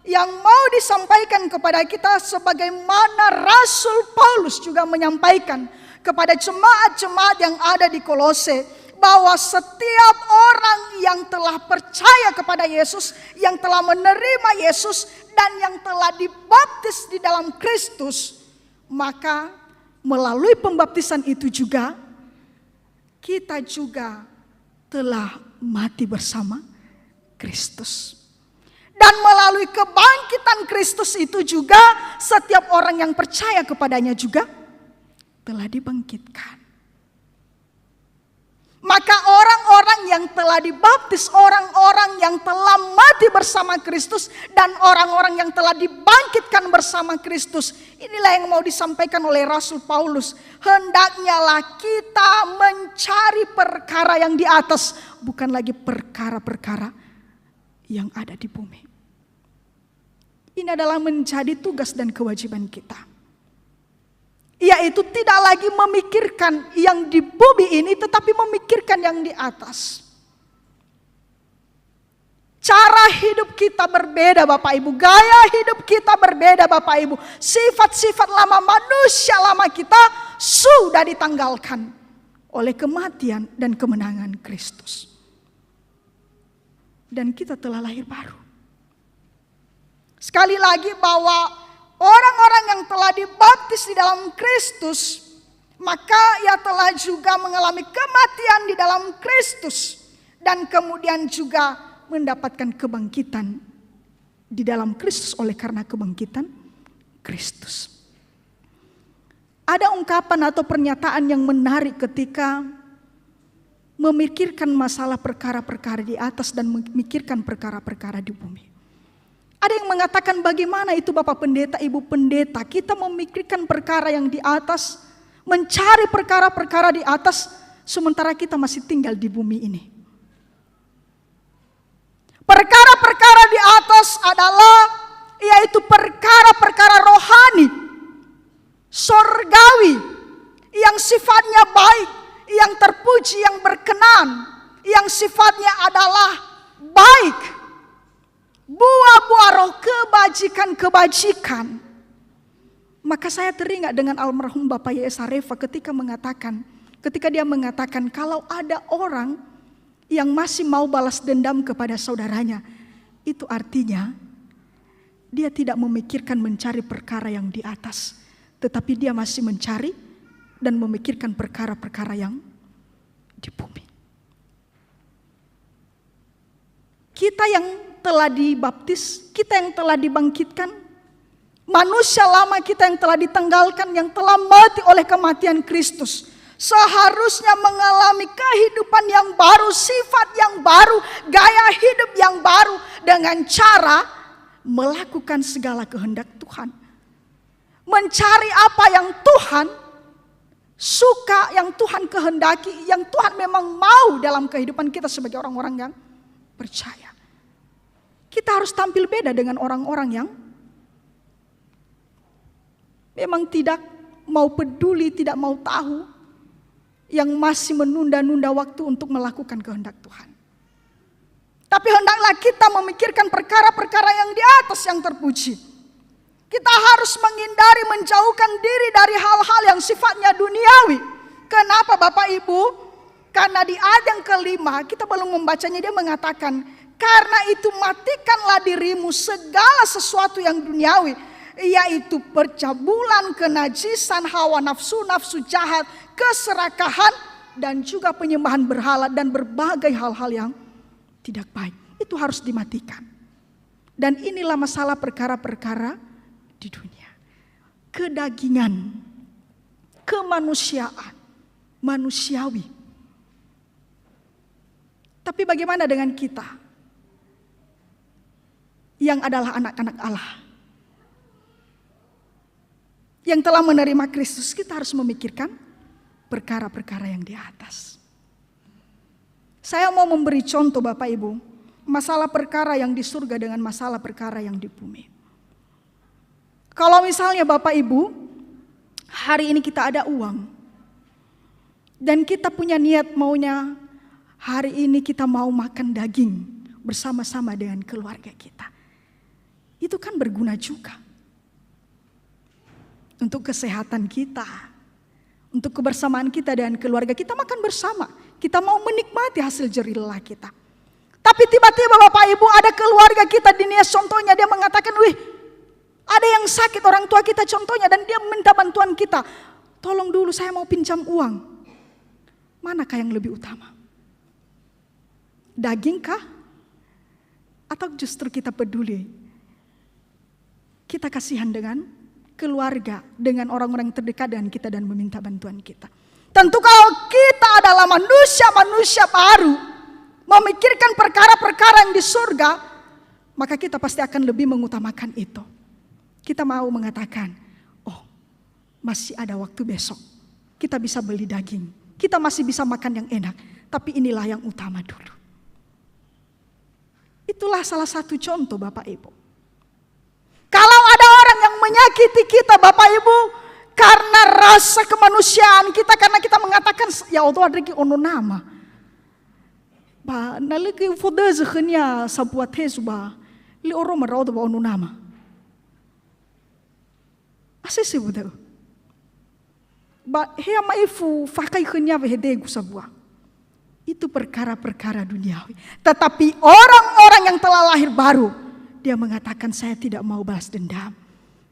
Q: yang mau disampaikan kepada kita sebagaimana Rasul Paulus juga menyampaikan kepada jemaat-jemaat yang ada di Kolose, bahwa setiap orang yang telah percaya kepada Yesus, yang telah menerima Yesus, dan yang telah dibaptis di dalam Kristus, maka melalui pembaptisan itu juga kita juga telah mati bersama Kristus. Dan melalui kebangkitan Kristus itu juga setiap orang yang percaya kepadanya juga telah dibangkitkan. Maka orang-orang yang telah dibaptis, orang-orang yang telah mati bersama Kristus, dan orang-orang yang telah dibangkitkan bersama Kristus, inilah yang mau disampaikan oleh Rasul Paulus. Hendaknya lah kita mencari perkara yang di atas, bukan lagi perkara-perkara yang ada di bumi. Ini adalah menjadi tugas dan kewajiban kita, yaitu tidak lagi memikirkan yang di bumi ini, tetapi memikirkan yang di atas. Cara hidup kita berbeda Bapak Ibu, gaya hidup kita berbeda Bapak Ibu. Sifat-sifat lama manusia lama kita sudah ditanggalkan oleh kematian dan kemenangan Kristus. Dan kita telah lahir baru. Sekali lagi bahwa orang-orang yang telah dibaptis di dalam Kristus, maka ia telah juga mengalami kematian di dalam Kristus, dan kemudian juga mendapatkan kebangkitan di dalam Kristus oleh karena kebangkitan Kristus. Ada ungkapan atau pernyataan yang menarik ketika memikirkan masalah perkara-perkara di atas dan memikirkan perkara-perkara di bumi. Ada yang mengatakan, bagaimana itu Bapak Pendeta, Ibu Pendeta, kita memikirkan perkara yang di atas, mencari perkara-perkara di atas, sementara kita masih tinggal di bumi ini. Perkara-perkara di atas adalah yaitu perkara-perkara rohani, sorgawi, yang sifatnya baik, yang terpuji, yang berkenan, yang sifatnya adalah baik. Buah-buah roh, kebajikan-kebajikan. Maka saya teringat dengan almarhum Bapak Y.S. Harefa ketika dia mengatakan kalau ada orang yang masih mau balas dendam kepada saudaranya, itu artinya dia tidak memikirkan mencari perkara yang di atas, tetapi dia masih mencari dan memikirkan perkara-perkara yang di bumi. Kita yang telah dibaptis, kita yang telah dibangkitkan, manusia lama kita yang telah ditanggalkan, yang telah mati oleh kematian Kristus, seharusnya mengalami kehidupan yang baru, sifat yang baru, gaya hidup yang baru, dengan cara melakukan segala kehendak Tuhan. mencari apa yang Tuhan suka, yang Tuhan kehendaki, yang Tuhan memang mau dalam kehidupan kita sebagai orang-orang yang percaya. Kita harus tampil beda dengan orang-orang yang memang tidak mau peduli, tidak mau tahu, yang masih menunda-nunda waktu untuk melakukan kehendak Tuhan. Tapi hendaklah kita memikirkan perkara-perkara yang di atas yang terpuji. Kita harus menghindari, menjauhkan diri dari hal-hal yang sifatnya duniawi. Kenapa Bapak Ibu? Karena di ayat yang kelima, kita belum membacanya, dia mengatakan, karena itu matikanlah dirimu segala sesuatu yang duniawi, yaitu percabulan, kenajisan, hawa nafsu, nafsu jahat, keserakahan, dan juga penyembahan berhala dan berbagai hal-hal yang tidak baik. Itu harus dimatikan. Dan inilah masalah perkara-perkara di dunia. Kedagingan, kemanusiaan, manusiawi. Tapi bagaimana dengan kita yang adalah anak-anak Allah, yang telah menerima Kristus? Kita harus memikirkan perkara-perkara yang di atas. Saya mau memberi contoh Bapak Ibu, masalah perkara yang di surga dengan masalah perkara yang di bumi. Kalau misalnya Bapak Ibu, hari ini kita ada uang, dan kita punya niat maunya hari ini kita mau makan daging bersama-sama dengan keluarga kita. Itu kan berguna juga untuk kesehatan kita, untuk kebersamaan kita dan keluarga kita, makan bersama. Kita mau menikmati hasil jerih lelah kita. Tapi tiba-tiba Bapak Ibu, ada keluarga kita di Nias contohnya, dia mengatakan, wih, ada yang sakit orang tua kita contohnya, dan dia minta bantuan kita. Tolong dulu, saya mau pinjam uang. Manakah yang lebih utama? Daging kah? Atau justru kita peduli? Kita kasihan dengan keluarga, dengan orang-orang terdekat dengan kita dan meminta bantuan kita. Tentu kalau kita adalah manusia-manusia baru, memikirkan perkara-perkara yang di surga, maka kita pasti akan lebih mengutamakan itu. Kita mau mengatakan, oh masih ada waktu besok, kita bisa beli daging, kita masih bisa makan yang enak, tapi inilah yang utama dulu. Itulah salah satu contoh Bapak Ibu. Kalau ada orang yang menyakiti kita Bapak Ibu, karena rasa kemanusiaan kita, karena kita mengatakan, ya Allah ada ono nama. Ba, nalagi fodeze hanya sebuah tes ba, li orang merawat ba ono nama. Asese budak. Ba, hea maifu fakai hanya behedegu sebuah. Itu perkara-perkara duniawi. Tetapi orang-orang yang telah lahir baru, dia mengatakan, saya tidak mau balas dendam.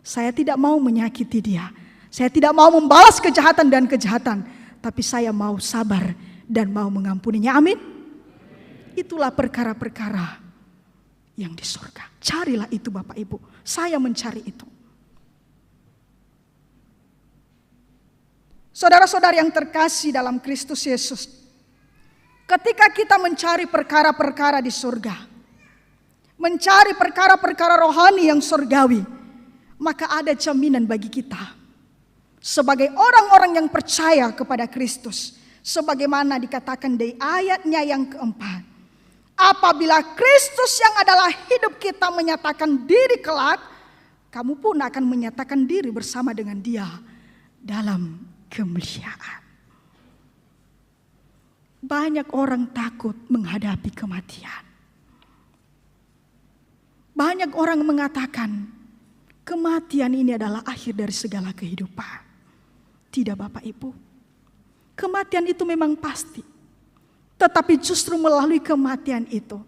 Q: Saya tidak mau menyakiti dia. Saya tidak mau membalas kejahatan dan kejahatan. Tapi saya mau sabar dan mau mengampuninya. Amin. Itulah perkara-perkara yang di surga. Carilah itu Bapak Ibu. Saya mencari itu. Saudara-saudara yang terkasih dalam Kristus Yesus. Ketika kita mencari perkara-perkara di surga, mencari perkara-perkara rohani yang surgawi, maka ada jaminan bagi kita sebagai orang-orang yang percaya kepada Kristus. Sebagaimana dikatakan di ayatnya yang keempat. Apabila Kristus yang adalah hidup kita menyatakan diri kelak, kamu pun akan menyatakan diri bersama dengan dia dalam kemuliaan. Banyak orang takut menghadapi kematian. Banyak orang mengatakan kematian ini adalah akhir dari segala kehidupan. Tidak Bapak Ibu. Kematian itu memang pasti. Tetapi justru melalui kematian itu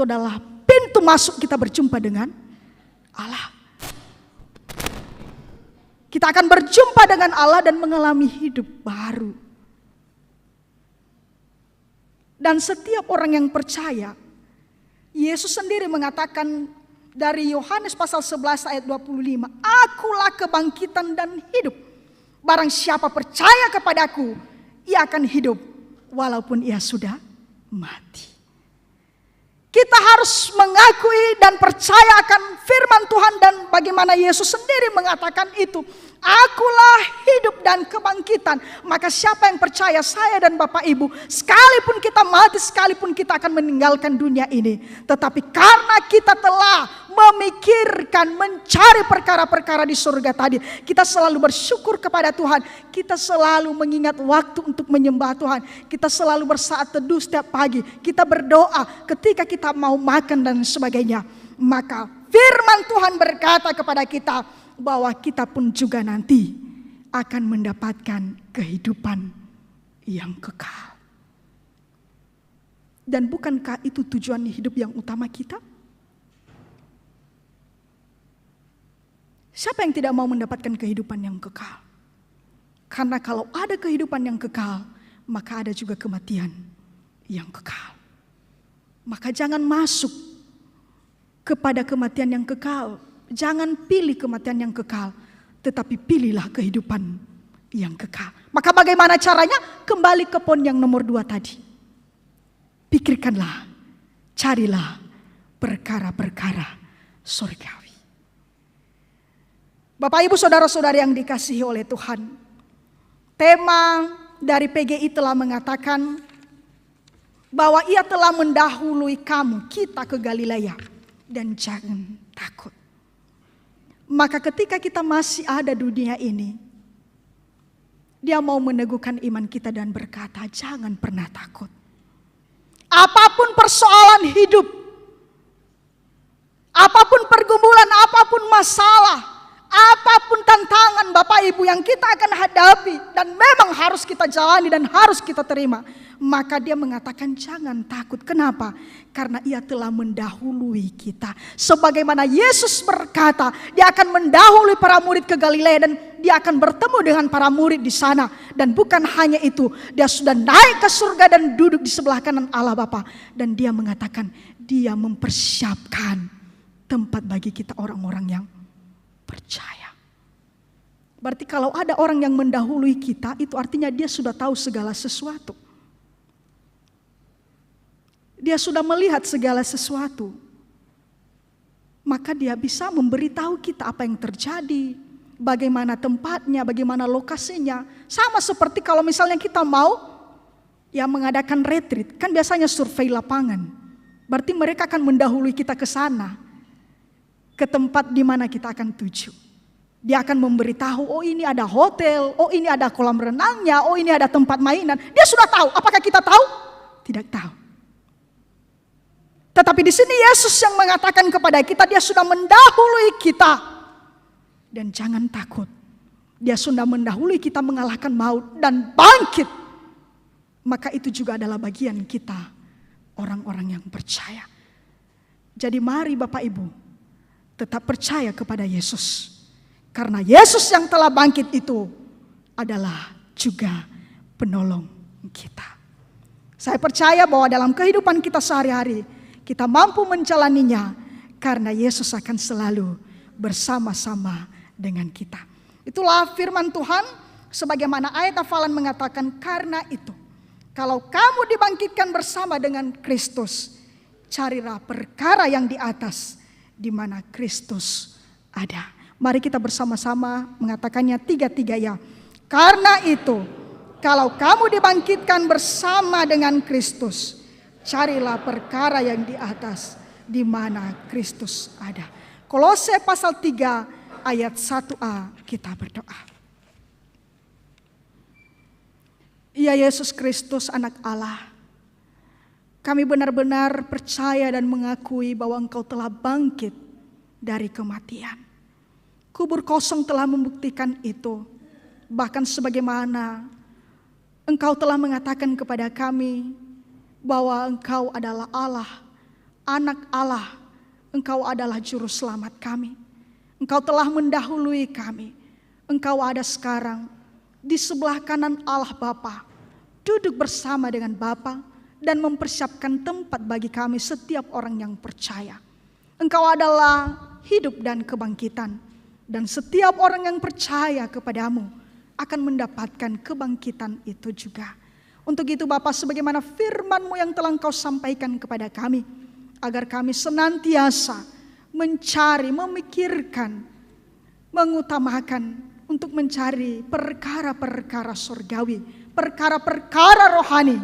Q: adalah pintu masuk kita berjumpa dengan Allah. Kita akan berjumpa dengan Allah dan mengalami hidup baru. Dan setiap orang yang percaya, Yesus sendiri mengatakan dari Yohanes pasal 11 ayat 25, akulah kebangkitan dan hidup. Barang siapa percaya kepadaku, ia akan hidup walaupun ia sudah mati. Kita harus mengakui dan percaya akan firman Tuhan dan bagaimana Yesus sendiri mengatakan itu. Akulah hidup dan kebangkitan. Maka siapa yang percaya, saya dan Bapak Ibu, sekalipun kita mati, sekalipun kita akan meninggalkan dunia ini, tetapi karena kita telah memikirkan, mencari perkara-perkara di surga tadi, kita selalu bersyukur kepada Tuhan. Kita selalu mengingat waktu untuk menyembah Tuhan. Kita selalu bersaat teduh setiap pagi. Kita berdoa ketika kita mau makan dan sebagainya. Maka firman Tuhan berkata kepada kita bahwa kita pun juga nanti akan mendapatkan kehidupan yang kekal. Dan bukankah itu tujuan hidup yang utama kita? Siapa yang tidak mau mendapatkan kehidupan yang kekal? Karena kalau ada kehidupan yang kekal, maka ada juga kematian yang kekal. Maka jangan masuk kepada kematian yang kekal. Jangan pilih kematian yang kekal, tetapi pilihlah kehidupan yang kekal. Maka bagaimana caranya? Kembali ke poin yang nomor 2 tadi. Pikirkanlah, carilah perkara-perkara surgawi. Bapak Ibu saudara-saudari yang dikasihi oleh Tuhan, tema dari PGI telah mengatakan bahwa ia telah mendahului kita ke Galilea, dan jangan takut. Maka ketika kita masih ada di dunia ini, Dia mau meneguhkan iman kita dan berkata, jangan pernah takut. Apapun persoalan hidup, apapun pergumulan, apapun masalah, apapun tantangan Bapak Ibu yang kita akan hadapi dan memang harus kita jalani dan harus kita terima, maka Dia mengatakan jangan takut. Kenapa? Karena Ia telah mendahului kita. Sebagaimana Yesus berkata, Dia akan mendahului para murid ke Galilea dan Dia akan bertemu dengan para murid di sana. Dan bukan hanya itu, Dia sudah naik ke surga dan duduk di sebelah kanan Allah Bapa. Dan Dia mengatakan, Dia mempersiapkan tempat bagi kita orang-orang yang percaya. Berarti kalau ada orang yang mendahului kita, itu artinya dia sudah tahu segala sesuatu. Dia sudah melihat segala sesuatu. Maka dia bisa memberitahu kita apa yang terjadi, bagaimana tempatnya, bagaimana lokasinya. Sama seperti kalau misalnya kita mau mengadakan retreat, kan biasanya survei lapangan. Berarti mereka akan mendahului kita ke sana, ke tempat di mana kita akan tuju. Dia akan memberitahu, oh ini ada hotel, oh ini ada kolam renangnya, oh ini ada tempat mainan. Dia sudah tahu. Apakah kita tahu? Tidak tahu. Tetapi di sini Yesus yang mengatakan kepada kita, Dia sudah mendahului kita. Dan jangan takut. Dia sudah mendahului kita mengalahkan maut dan bangkit. Maka itu juga adalah bagian kita, orang-orang yang percaya. Jadi mari Bapak Ibu, tetap percaya kepada Yesus. Karena Yesus yang telah bangkit itu adalah juga penolong kita. Saya percaya bahwa dalam kehidupan kita sehari-hari, kita mampu menjalaninya karena Yesus akan selalu bersama-sama dengan kita. Itulah firman Tuhan sebagaimana ayat hafalan mengatakan, karena itu kalau kamu dibangkitkan bersama dengan Kristus, carilah perkara yang di atas di mana Kristus ada. Mari kita bersama-sama mengatakannya 3-3 ya. Karena itu kalau kamu dibangkitkan bersama dengan Kristus, carilah perkara yang di atas di mana Kristus ada. Kolose pasal 3 ayat 1a, kita berdoa. Ya Yesus Kristus anak Allah, kami benar-benar percaya dan mengakui bahwa Engkau telah bangkit dari kematian. Kubur kosong telah membuktikan itu. Bahkan sebagaimana Engkau telah mengatakan kepada kami bahwa Engkau adalah Allah, Anak Allah, Engkau adalah Juru Selamat kami. Engkau telah mendahului kami. Engkau ada sekarang di sebelah kanan Allah Bapa, duduk bersama dengan Bapa dan mempersiapkan tempat bagi kami setiap orang yang percaya. Engkau adalah hidup dan kebangkitan. Dan setiap orang yang percaya kepadamu akan mendapatkan kebangkitan itu juga. Untuk itu Bapa, sebagaimana firman-Mu yang telah Engkau sampaikan kepada kami, agar kami senantiasa mencari, memikirkan, mengutamakan untuk mencari perkara-perkara surgawi, perkara-perkara rohani.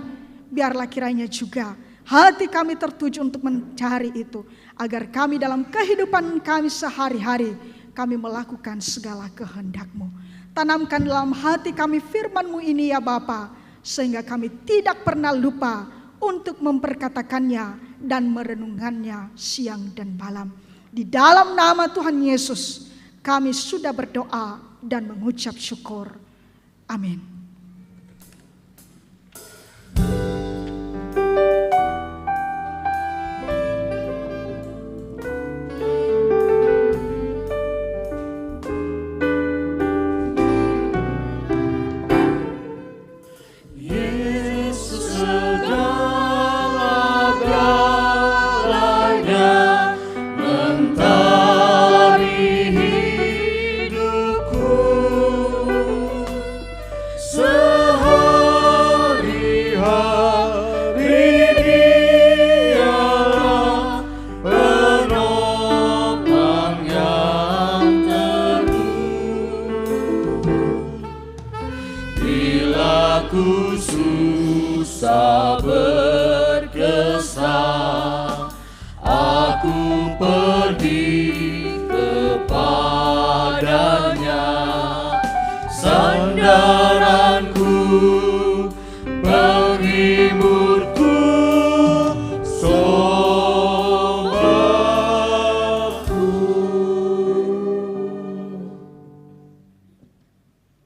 Q: Biarlah kiranya juga hati kami tertuju untuk mencari itu, agar kami dalam kehidupan kami sehari-hari, kami melakukan segala kehendak-Mu. Tanamkan dalam hati kami firman-Mu ini ya Bapa, sehingga kami tidak pernah lupa untuk memperkatakannya dan merenungannya siang dan malam. Di dalam nama Tuhan Yesus, kami sudah berdoa dan mengucap syukur. Amin.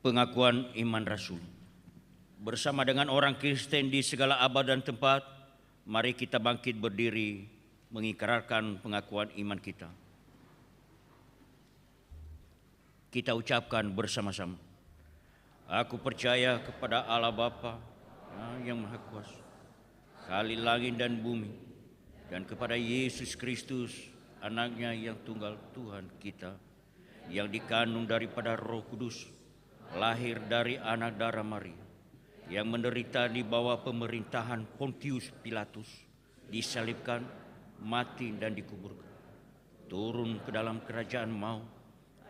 J: Pengakuan iman Rasul. Bersama dengan orang Kristen di segala abad dan tempat, mari kita bangkit berdiri mengikrarkan pengakuan iman kita. Kita ucapkan bersama-sama. Aku percaya kepada Allah Bapa yang Maha Kuasa, Khalik langit dan bumi, dan kepada Yesus Kristus, Anaknya yang tunggal Tuhan kita, yang dikandung daripada Roh Kudus, lahir dari anak darah Maria, yang menderita di bawah pemerintahan Pontius Pilatus, disalibkan, mati dan dikuburkan, turun ke dalam kerajaan maut,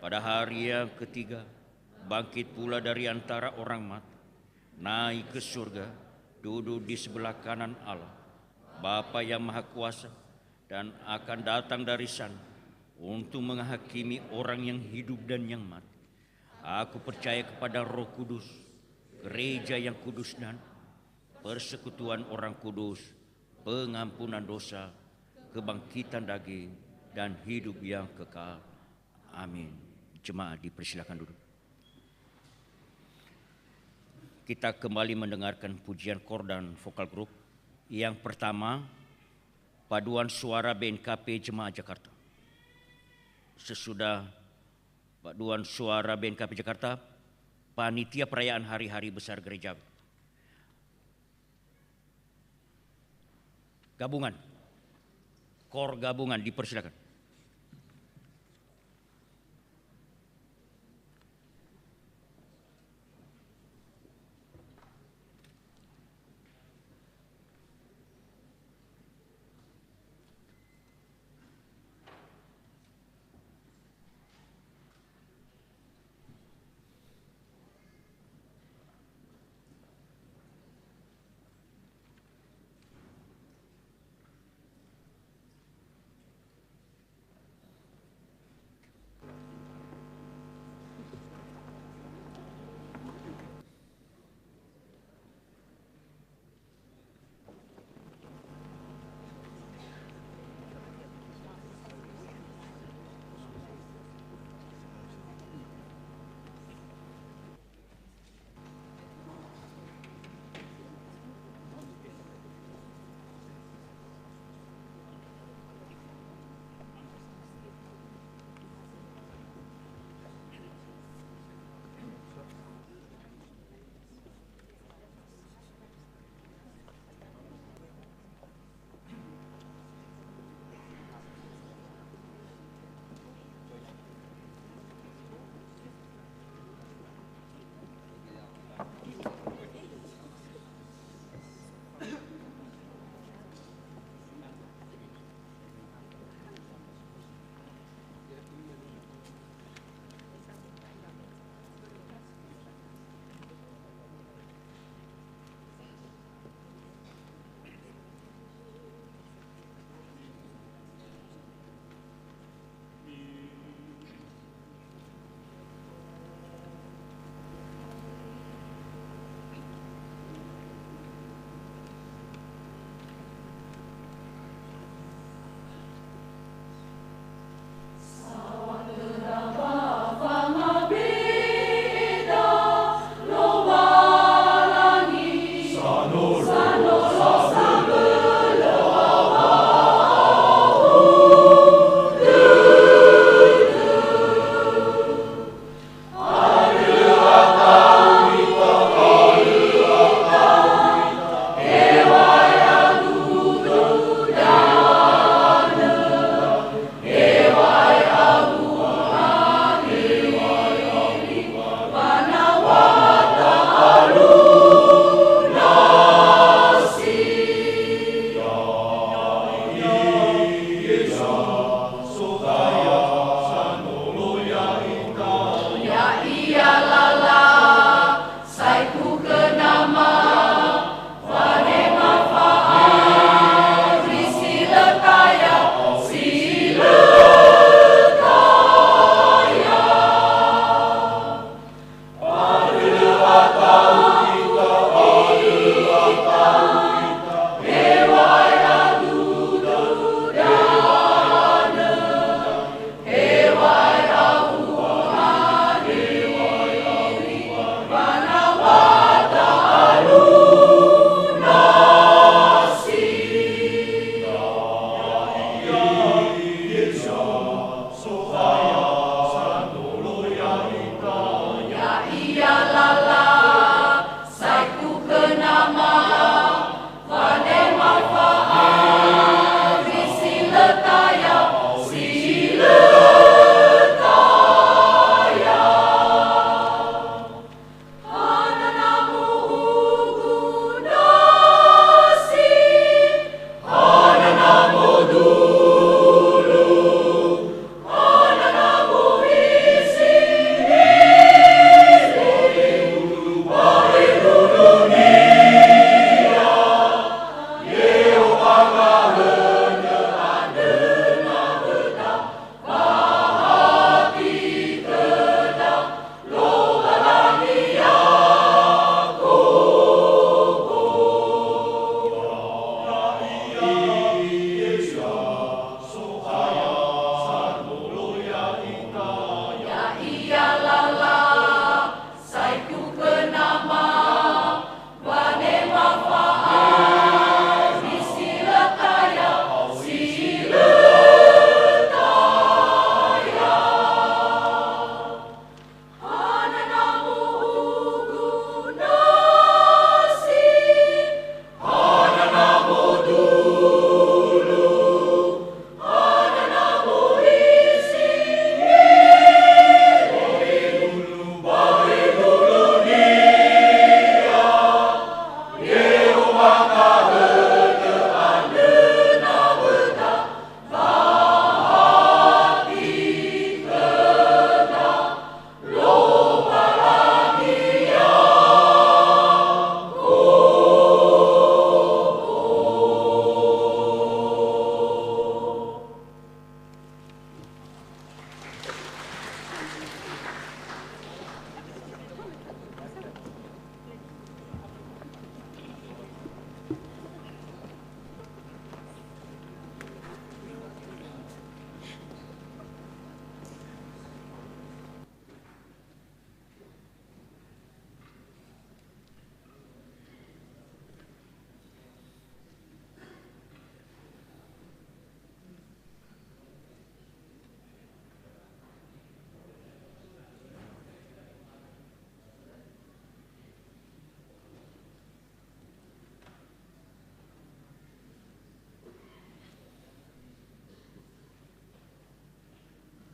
J: pada hari yang ketiga bangkit pula dari antara orang mati, naik ke surga, duduk di sebelah kanan Allah, Bapa yang Maha Kuasa, dan akan datang dari sana untuk menghakimi orang yang hidup dan yang mati. Aku percaya kepada Roh Kudus, gereja yang kudus dan persekutuan orang kudus, pengampunan dosa, kebangkitan daging, dan hidup yang kekal. Amin. Jemaat dipersilakan duduk. Kita kembali mendengarkan pujian kordan vokal grup. Yang pertama, paduan suara BNKP Jemaat Jakarta. Sesudah paduan suara BNKP Jakarta, panitia perayaan hari-hari besar gereja gabungan, kor gabungan dipersilakan.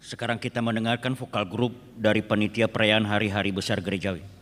J: Sekarang kita mendengarkan vokal grup dari panitia perayaan hari-hari besar gerejawi.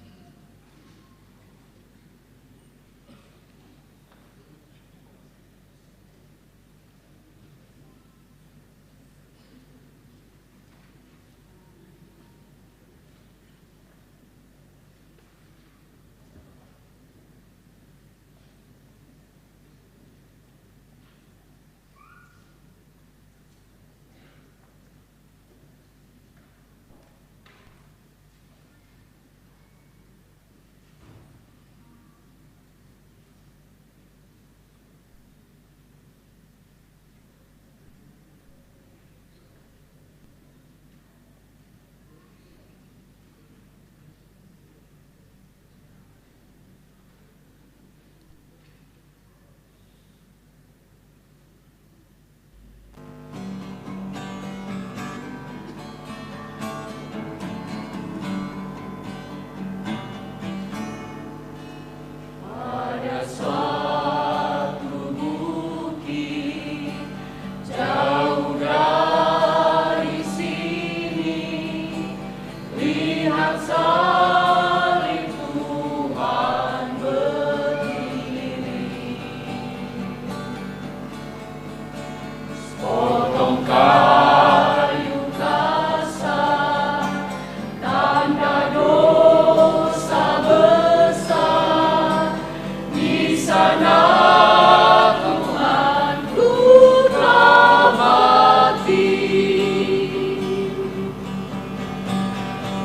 L: sana Tuhanku telah mati.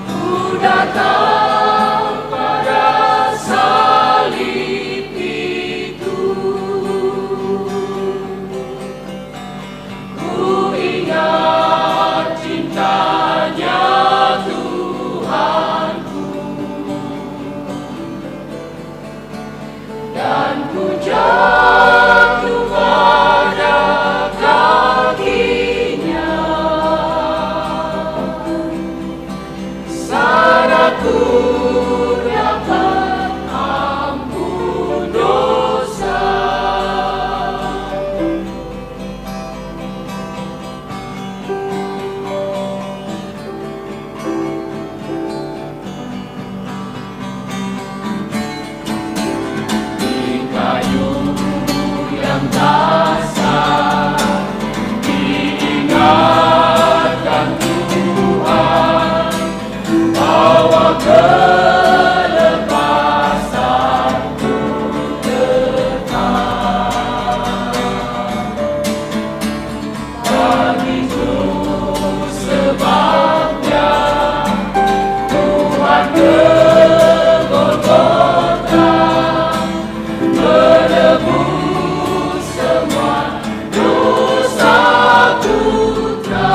L: Ku datang pada salib itu, ku ingat cintanya Tuhanku, dan ku jatuh pada kakinya. Sana ku dapat ampun dosa. Di kayu yang kasar diingatkan Tuhan bahwa kelepasanku tetap. Begitu sebabnya Tuhan ke Golgota menebus semua dosa putra.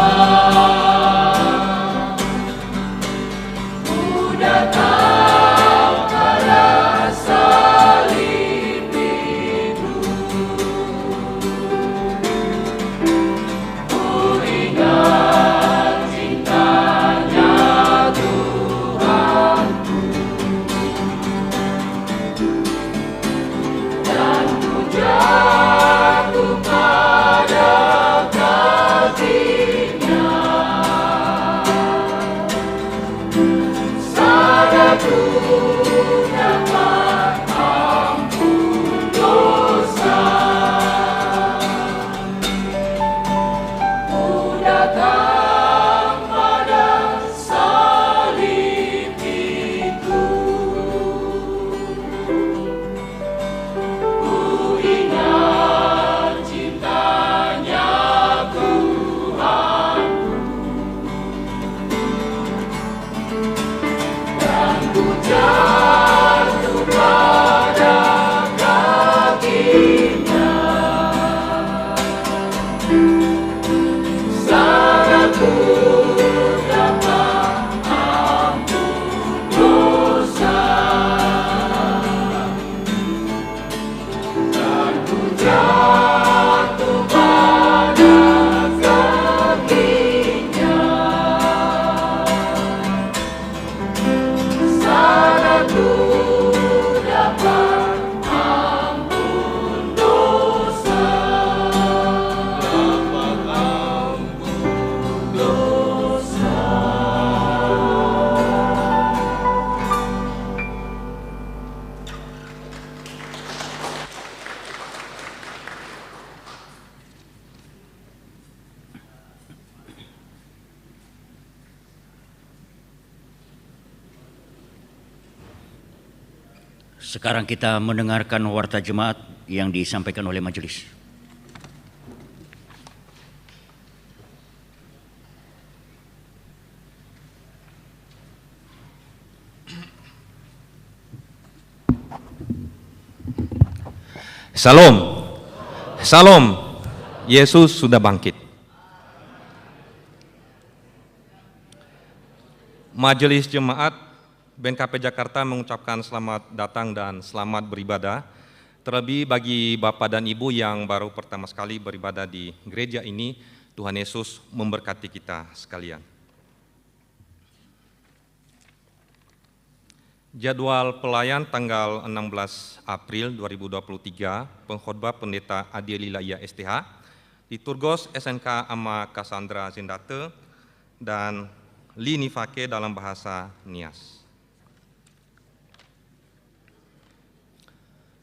L: Ku datang pada salib itu, ku ingat cintanya Tuhanku, dan ku jatuh pada kakinya. Sana ku dapat ampun dosa. Ku datang pada salib itu, ku ingat cintanya Tuhanku, dan ku jatuh pada kakinya. Sana ku dapat ampun dosa, dan ku jatuh pada kakinya. Sana ku dapat ampun dosa, dapat ampun dosa.
J: Sekarang kita mendengarkan warta jemaat yang disampaikan oleh majelis.
R: Salam. Salam. Yesus sudah bangkit. Majelis Jemaat BNKP Jakarta mengucapkan selamat datang dan selamat beribadah. Terlebih bagi Bapak dan Ibu yang baru pertama sekali beribadah di gereja ini, Tuhan Yesus memberkati kita sekalian. Jadwal pelayan tanggal 16 April 2023, pengkhotbah Pendeta Adi Lilaya STH, liturgos SNK Ama Cassandra Zindate, dan Linifake dalam bahasa Nias.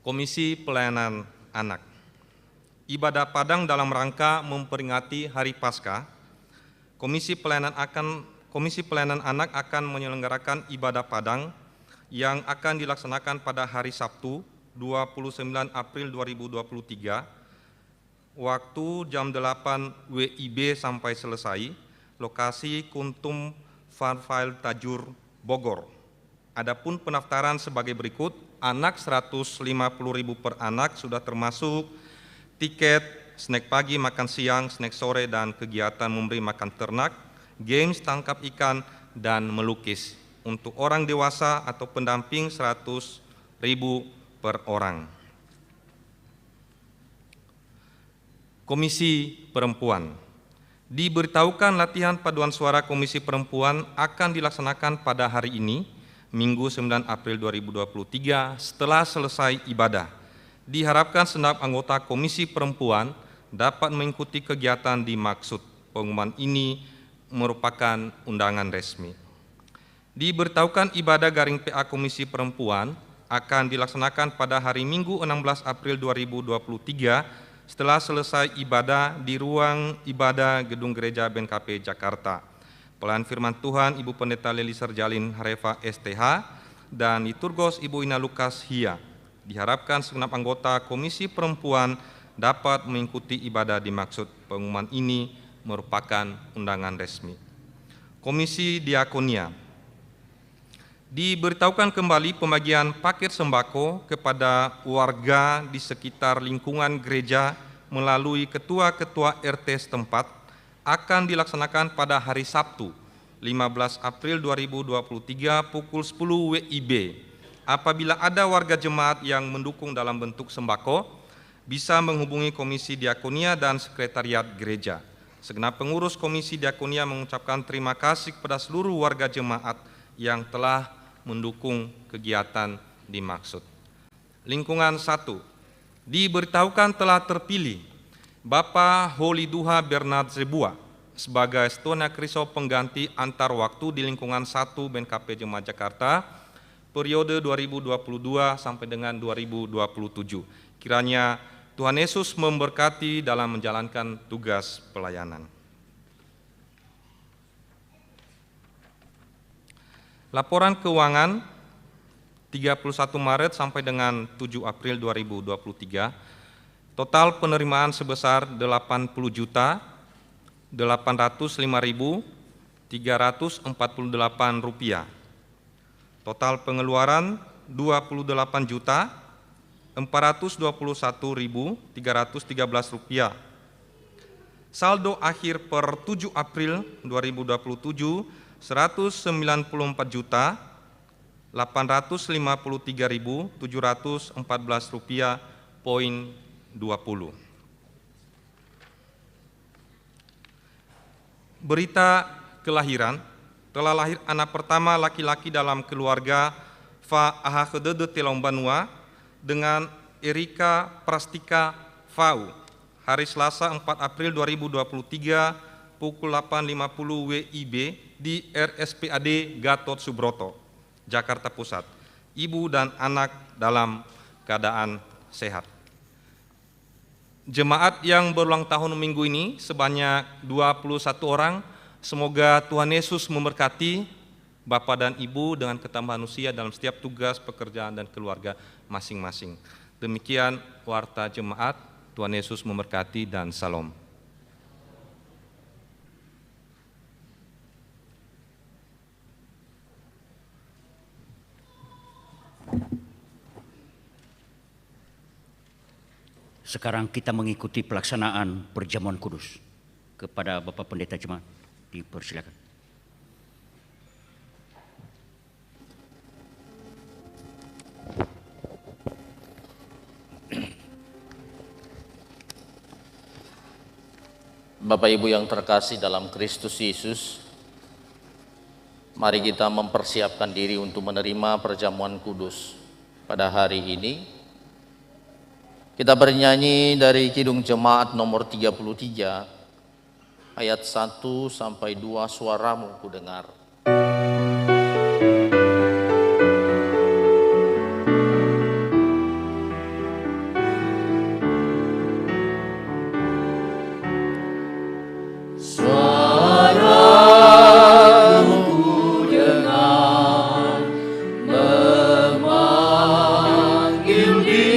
R: Komisi Pelayanan Anak. Ibadah Padang dalam rangka memperingati Hari Paskah, Komisi Pelayanan Anak akan menyelenggarakan ibadah Padang yang akan dilaksanakan pada hari Sabtu 29 April 2023, waktu jam 8 WIB sampai selesai, lokasi Kuntum Farfail Tajur, Bogor. Adapun pendaftaran sebagai berikut, anak 150.000 per anak sudah termasuk tiket, snack pagi, makan siang, snack sore, dan kegiatan memberi makan ternak, games tangkap ikan, dan melukis. Untuk orang dewasa atau pendamping 100.000 per orang. Komisi Perempuan. Diberitahukan latihan paduan suara Komisi Perempuan akan dilaksanakan pada hari ini, Minggu 9 April 2023 setelah selesai ibadah. Diharapkan segenap anggota Komisi Perempuan dapat mengikuti kegiatan dimaksud. Pengumuman ini merupakan undangan resmi. Diberitahukan ibadah garing PA Komisi Perempuan akan dilaksanakan pada hari Minggu 16 April 2023 setelah selesai ibadah di ruang ibadah Gedung Gereja BNKP Jakarta. Pelayan firman Tuhan Ibu Pendeta Leli Serjalin Harefa STH dan liturgos Ibu Ina Lukas Hia. Diharapkan segenap anggota Komisi Perempuan dapat mengikuti ibadah dimaksud. Pengumuman ini merupakan undangan resmi. Komisi Diakonia. Diberitahukan kembali pembagian paket sembako kepada warga di sekitar lingkungan gereja melalui ketua-ketua RT setempat akan dilaksanakan pada hari Sabtu, 15 April 2023 pukul 10 WIB. Apabila ada warga jemaat yang mendukung dalam bentuk sembako, bisa menghubungi Komisi Diakonia dan Sekretariat Gereja. Segenap pengurus Komisi Diakonia mengucapkan terima kasih kepada seluruh warga jemaat yang telah mendukung kegiatan dimaksud. Lingkungan 1. Diberitahukan telah terpilih Bapak Holy Duha Bernard Zebua sebagai Stonia Kriso pengganti antar waktu di lingkungan 1 BNKP Jemaat Jakarta periode 2022 sampai dengan 2027. Kiranya Tuhan Yesus memberkati dalam menjalankan tugas pelayanan. Laporan keuangan 31 Maret sampai dengan 7 April 2023, total penerimaan sebesar Rp805.348. Total pengeluaran Rp22.421.313. Saldo akhir per 7 April 2027 Rp1.853.714,20. Berita kelahiran, telah lahir anak pertama laki-laki dalam keluarga Fa Ahahedede Telombanua dengan Erika Prastika Fau, hari Selasa 4 April 2023 pukul 8.50 WIB di RSPAD Gatot Subroto, Jakarta Pusat. Ibu dan anak dalam keadaan sehat. Jemaat yang berulang tahun minggu ini sebanyak 21 orang. Semoga Tuhan Yesus memberkati Bapak dan Ibu dengan ketambahan usia dalam setiap tugas, pekerjaan, dan keluarga masing-masing. Demikian warta jemaat. Tuhan Yesus memberkati dan salam.
J: Sekarang kita mengikuti pelaksanaan perjamuan kudus. Kepada Bapak Pendeta Jemaat, dipersilakan.
G: Bapak Ibu yang terkasih dalam Kristus Yesus, mari kita mempersiapkan diri untuk menerima perjamuan kudus pada hari ini. Kita bernyanyi dari Kidung Jemaat nomor 33, ayat 1 sampai 2, suaramu ku dengar.
L: Memanggil diri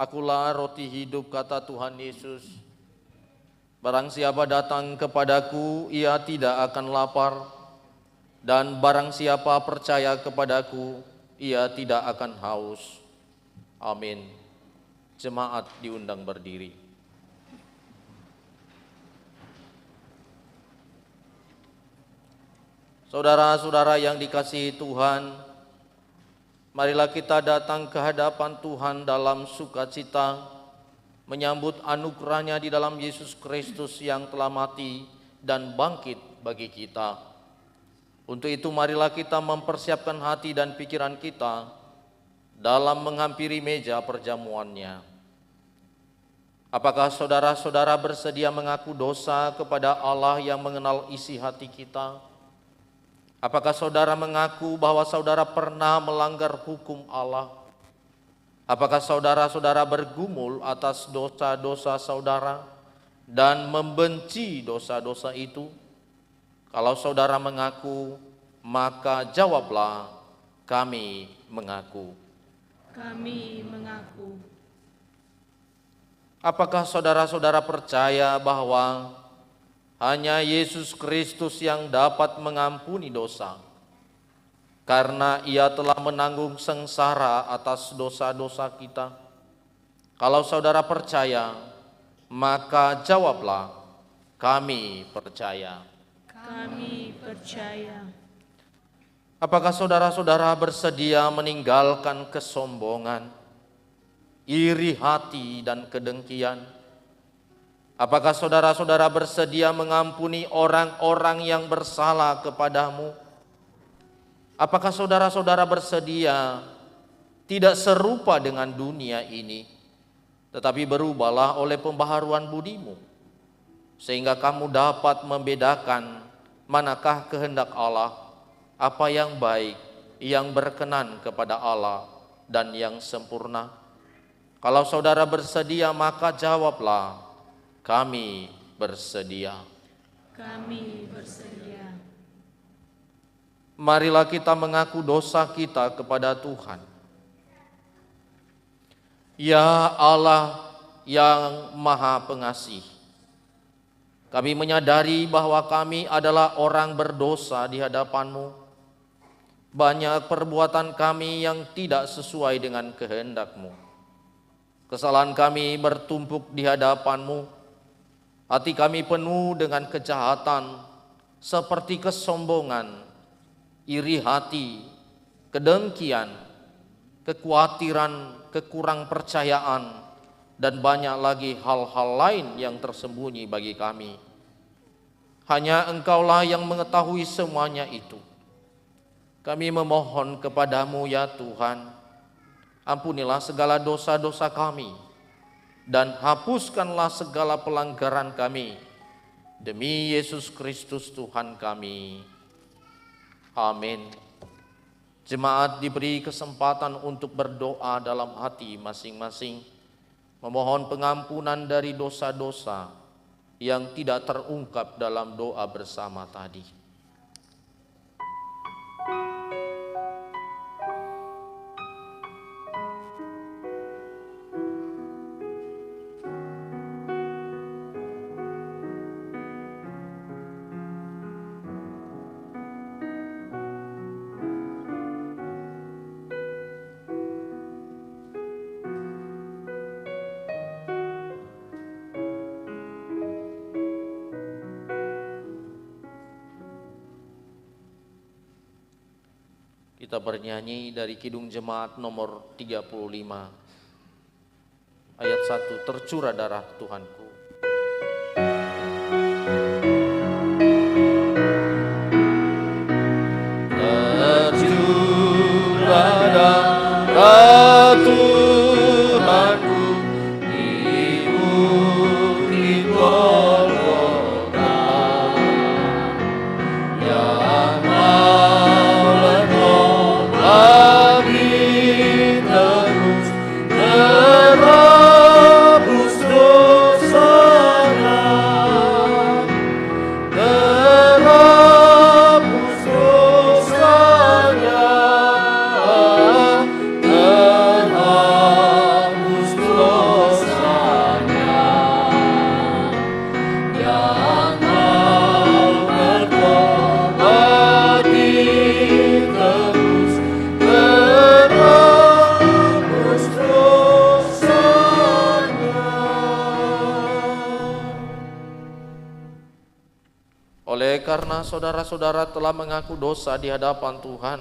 G: Akulah roti hidup, kata Tuhan Yesus. Barang siapa datang kepadaku, ia tidak akan lapar. Dan barang siapa percaya kepadaku, ia tidak akan haus. Amin. Jemaat diundang berdiri. Saudara-saudara yang dikasihi Tuhan, marilah kita datang ke hadapan Tuhan dalam sukacita, menyambut anugerah-Nya di dalam Yesus Kristus yang telah mati dan bangkit bagi kita. Untuk itu marilah kita mempersiapkan hati dan pikiran kita dalam menghampiri meja perjamuan-Nya. Apakah saudara-saudara bersedia mengaku dosa kepada Allah yang mengenal isi hati kita? Apakah saudara mengaku bahwa saudara pernah melanggar hukum Allah? Apakah saudara-saudara bergumul atas dosa-dosa saudara dan membenci dosa-dosa itu? Kalau saudara mengaku, maka jawablah, kami mengaku.
K: Kami mengaku.
G: Apakah saudara-saudara percaya bahwa hanya Yesus Kristus yang dapat mengampuni dosa, karena Ia telah menanggung sengsara atas dosa-dosa kita? Kalau saudara percaya, maka jawablah, kami percaya.
K: Kami percaya.
G: Apakah saudara-saudara bersedia meninggalkan kesombongan, iri hati, dan kedengkian? Apakah saudara-saudara bersedia mengampuni orang-orang yang bersalah kepadamu? Apakah saudara-saudara bersedia tidak serupa dengan dunia ini, tetapi berubahlah oleh pembaharuan budimu, sehingga kamu dapat membedakan manakah kehendak Allah, apa yang baik, yang berkenan kepada Allah, dan yang sempurna? Kalau saudara bersedia, maka jawablah, kami bersedia.
K: Kami bersedia.
G: Marilah kita mengaku dosa kita kepada Tuhan. Ya Allah yang Maha Pengasih, kami menyadari bahwa kami adalah orang berdosa di hadapan-Mu. Banyak perbuatan kami yang tidak sesuai dengan kehendak-Mu. Kesalahan kami bertumpuk di hadapan-Mu. Hati kami penuh dengan kejahatan seperti kesombongan, iri hati, kedengkian, kekhawatiran, kekurang percayaan, dan banyak lagi hal-hal lain yang tersembunyi bagi kami. Hanya Engkaulah yang mengetahui semuanya itu. Kami memohon kepadamu ya Tuhan, ampunilah segala dosa-dosa kami, dan hapuskanlah segala pelanggaran kami, demi Yesus Kristus Tuhan kami. Amin. Jemaat diberi kesempatan untuk berdoa dalam hati masing-masing, memohon pengampunan dari dosa-dosa yang tidak terungkap dalam doa bersama tadi. Kita bernyanyi dari Kidung Jemaat nomor 35, ayat 1, tercurah darah Tuhanku. Tercurah darah Tuhanku di bukit Golgota, yang terus terhapus dosa saudara-saudara telah mengaku dosa di hadapan Tuhan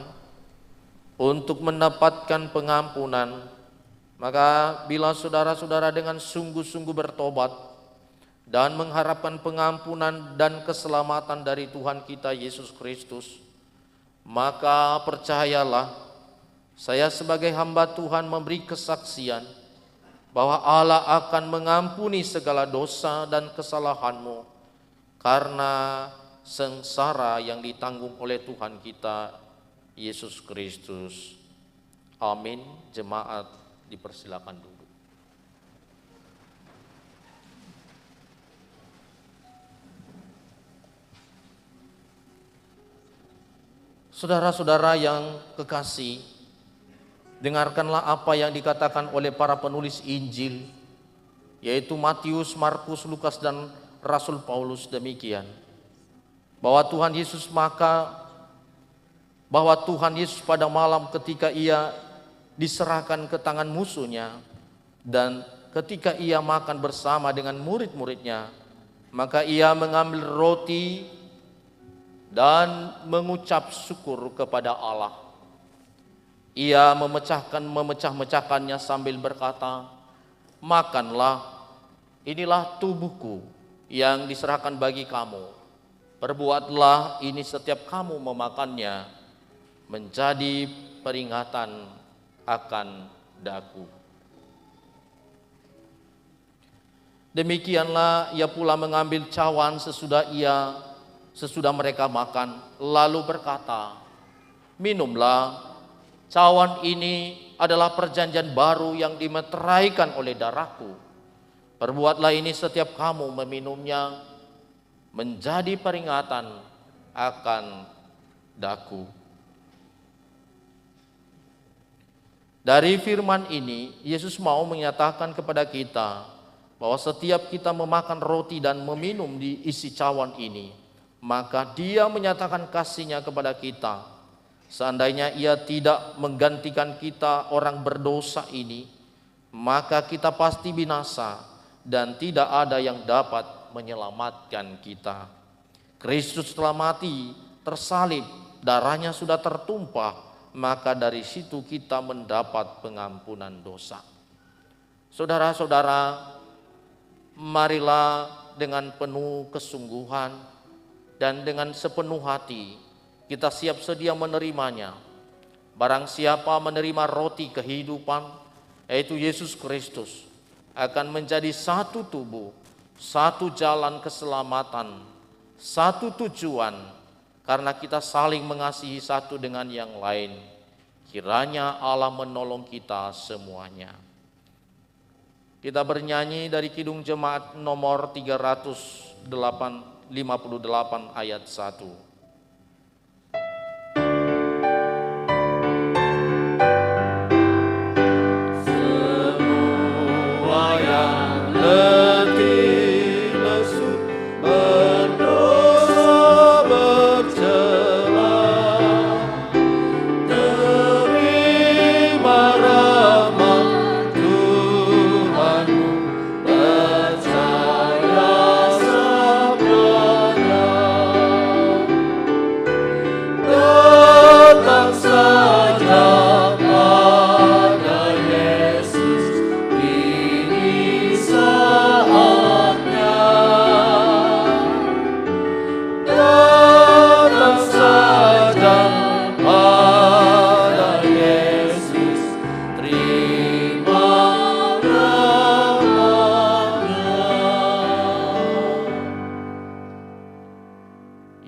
G: untuk mendapatkan pengampunan, maka bila saudara-saudara dengan sungguh-sungguh bertobat dan mengharapkan pengampunan dan keselamatan dari Tuhan kita Yesus Kristus, maka percayalah, saya sebagai hamba Tuhan memberi kesaksian bahwa Allah akan mengampuni segala dosa dan kesalahanmu karena sengsara yang ditanggung oleh Tuhan kita Yesus Kristus. Amin. Jemaat dipersilakan duduk. Saudara-saudara yang kekasih, dengarkanlah apa yang dikatakan oleh para penulis Injil, yaitu Matius, Markus, Lukas, dan Rasul Paulus demikian. Bahwa Tuhan Yesus pada malam ketika ia diserahkan ke tangan musuhnya dan ketika ia makan bersama dengan murid-muridnya, maka ia mengambil roti dan mengucap syukur kepada Allah. Ia memecah-mecahkannya sambil berkata, "Makanlah, inilah tubuhku yang diserahkan bagi kamu. Perbuatlah ini setiap kamu memakannya, menjadi peringatan akan daku." Demikianlah ia pula mengambil cawan sesudah mereka makan, lalu berkata, "Minumlah, cawan ini adalah perjanjian baru yang dimeteraikan oleh darahku. Perbuatlah ini setiap kamu meminumnya, menjadi peringatan akan daku." Dari firman ini, Yesus mau menyatakan kepada kita bahwa setiap kita memakan roti dan meminum di isi cawan ini, maka Dia menyatakan kasih-Nya kepada kita. Seandainya Ia tidak menggantikan kita orang berdosa ini, maka kita pasti binasa dan tidak ada yang dapat menyelamatkan kita. Kristus telah mati, tersalib, darahnya sudah tertumpah, maka dari situ kita mendapat pengampunan dosa. Saudara-saudara, marilah dengan penuh kesungguhan dan dengan sepenuh hati kita siap sedia menerimanya. Barang siapa menerima roti kehidupan, yaitu Yesus Kristus, akan menjadi satu tubuh, satu jalan keselamatan, satu tujuan, karena kita saling mengasihi satu dengan yang lain. Kiranya Allah menolong kita semuanya. Kita bernyanyi dari Kidung Jemaat nomor 358 ayat 1.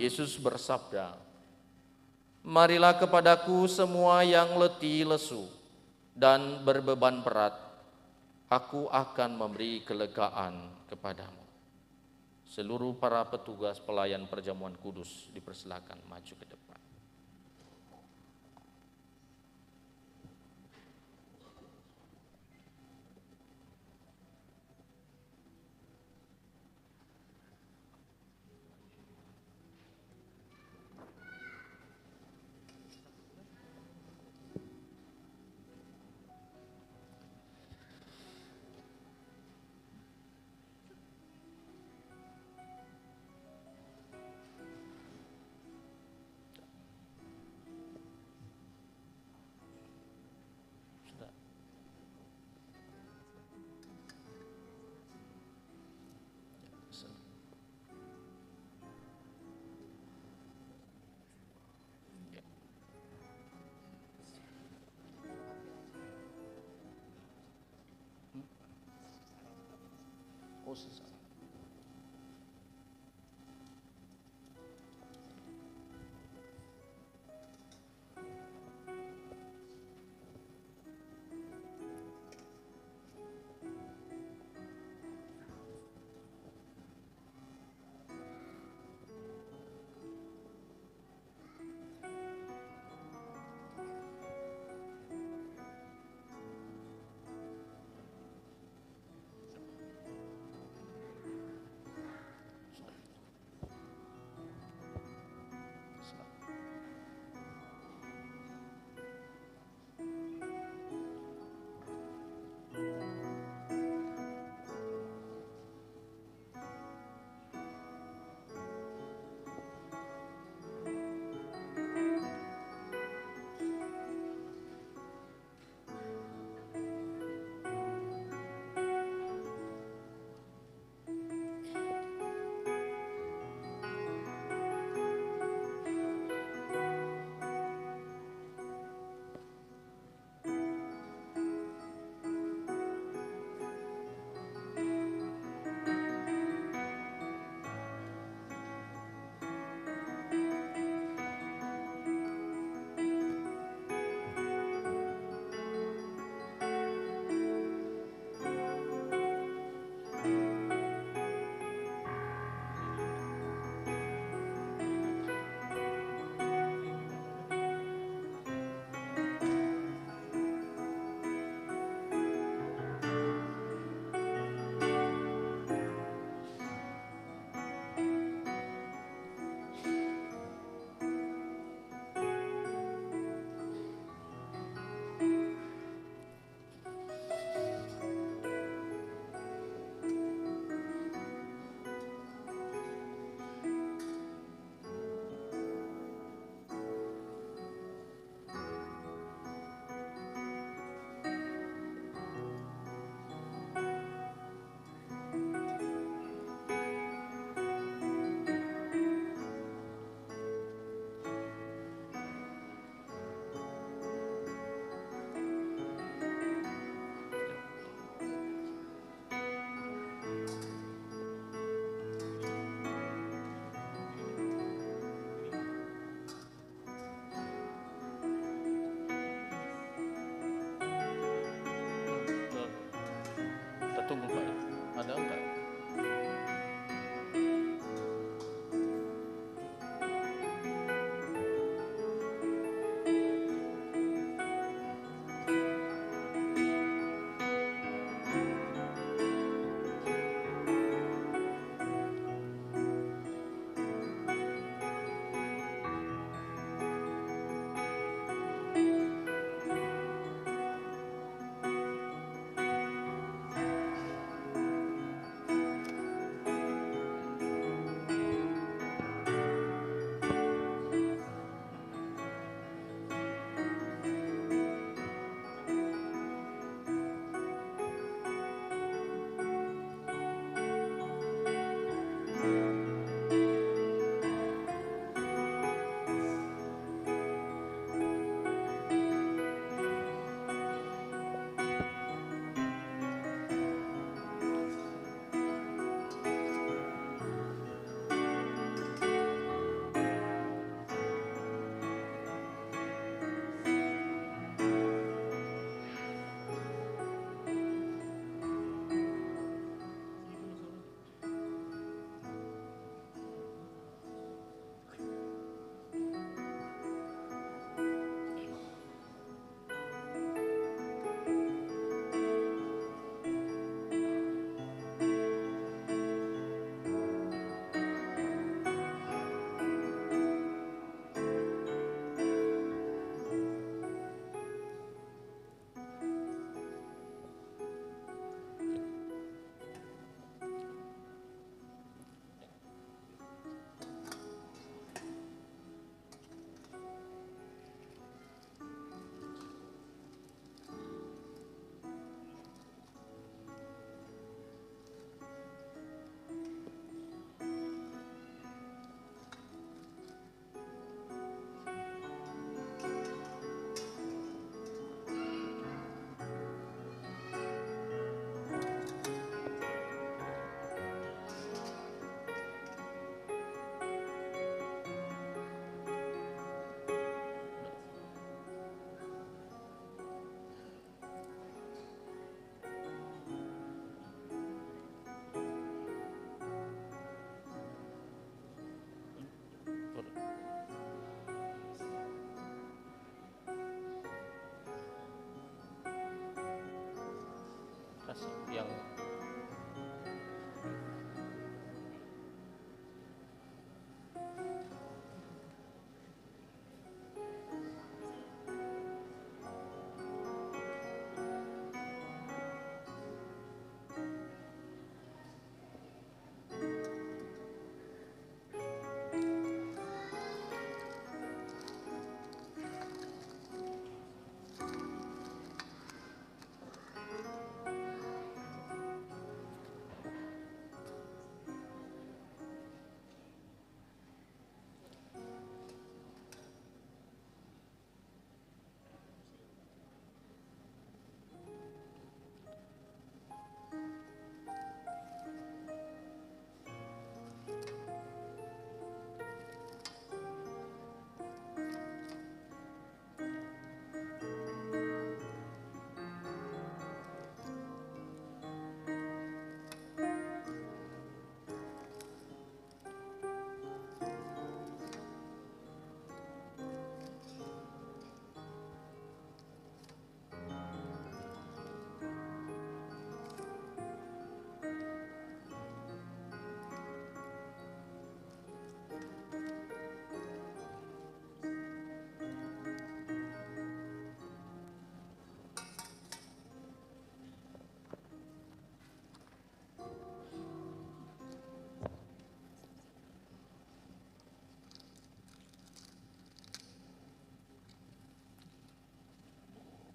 G: Yesus bersabda, "Marilah kepadaku semua yang letih lesu dan berbeban berat, aku akan memberi kelegaan kepadamu." Seluruh para petugas pelayan perjamuan kudus dipersilakan maju ke depan. posisi.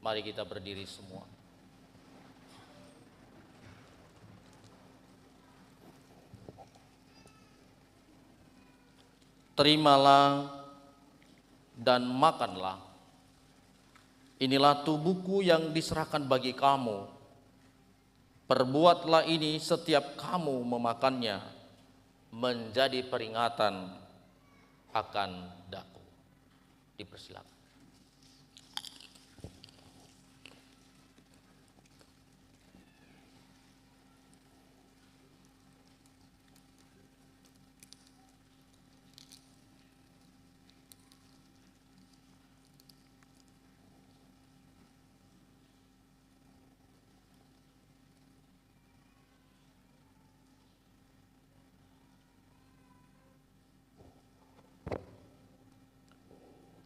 G: Mari kita berdiri semua. Terimalah dan makanlah. Inilah tubuhku yang diserahkan bagi kamu. Perbuatlah ini setiap kamu memakannya, menjadi peringatan akan daku. Dipersilakan.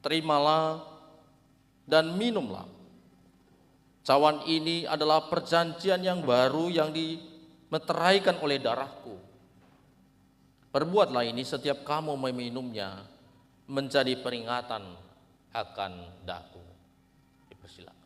G: Terimalah dan minumlah. Cawan ini adalah perjanjian yang baru yang dimeteraikan oleh darahku. Perbuatlah ini setiap kamu meminumnya, menjadi peringatan akan daku. Dipersilakan.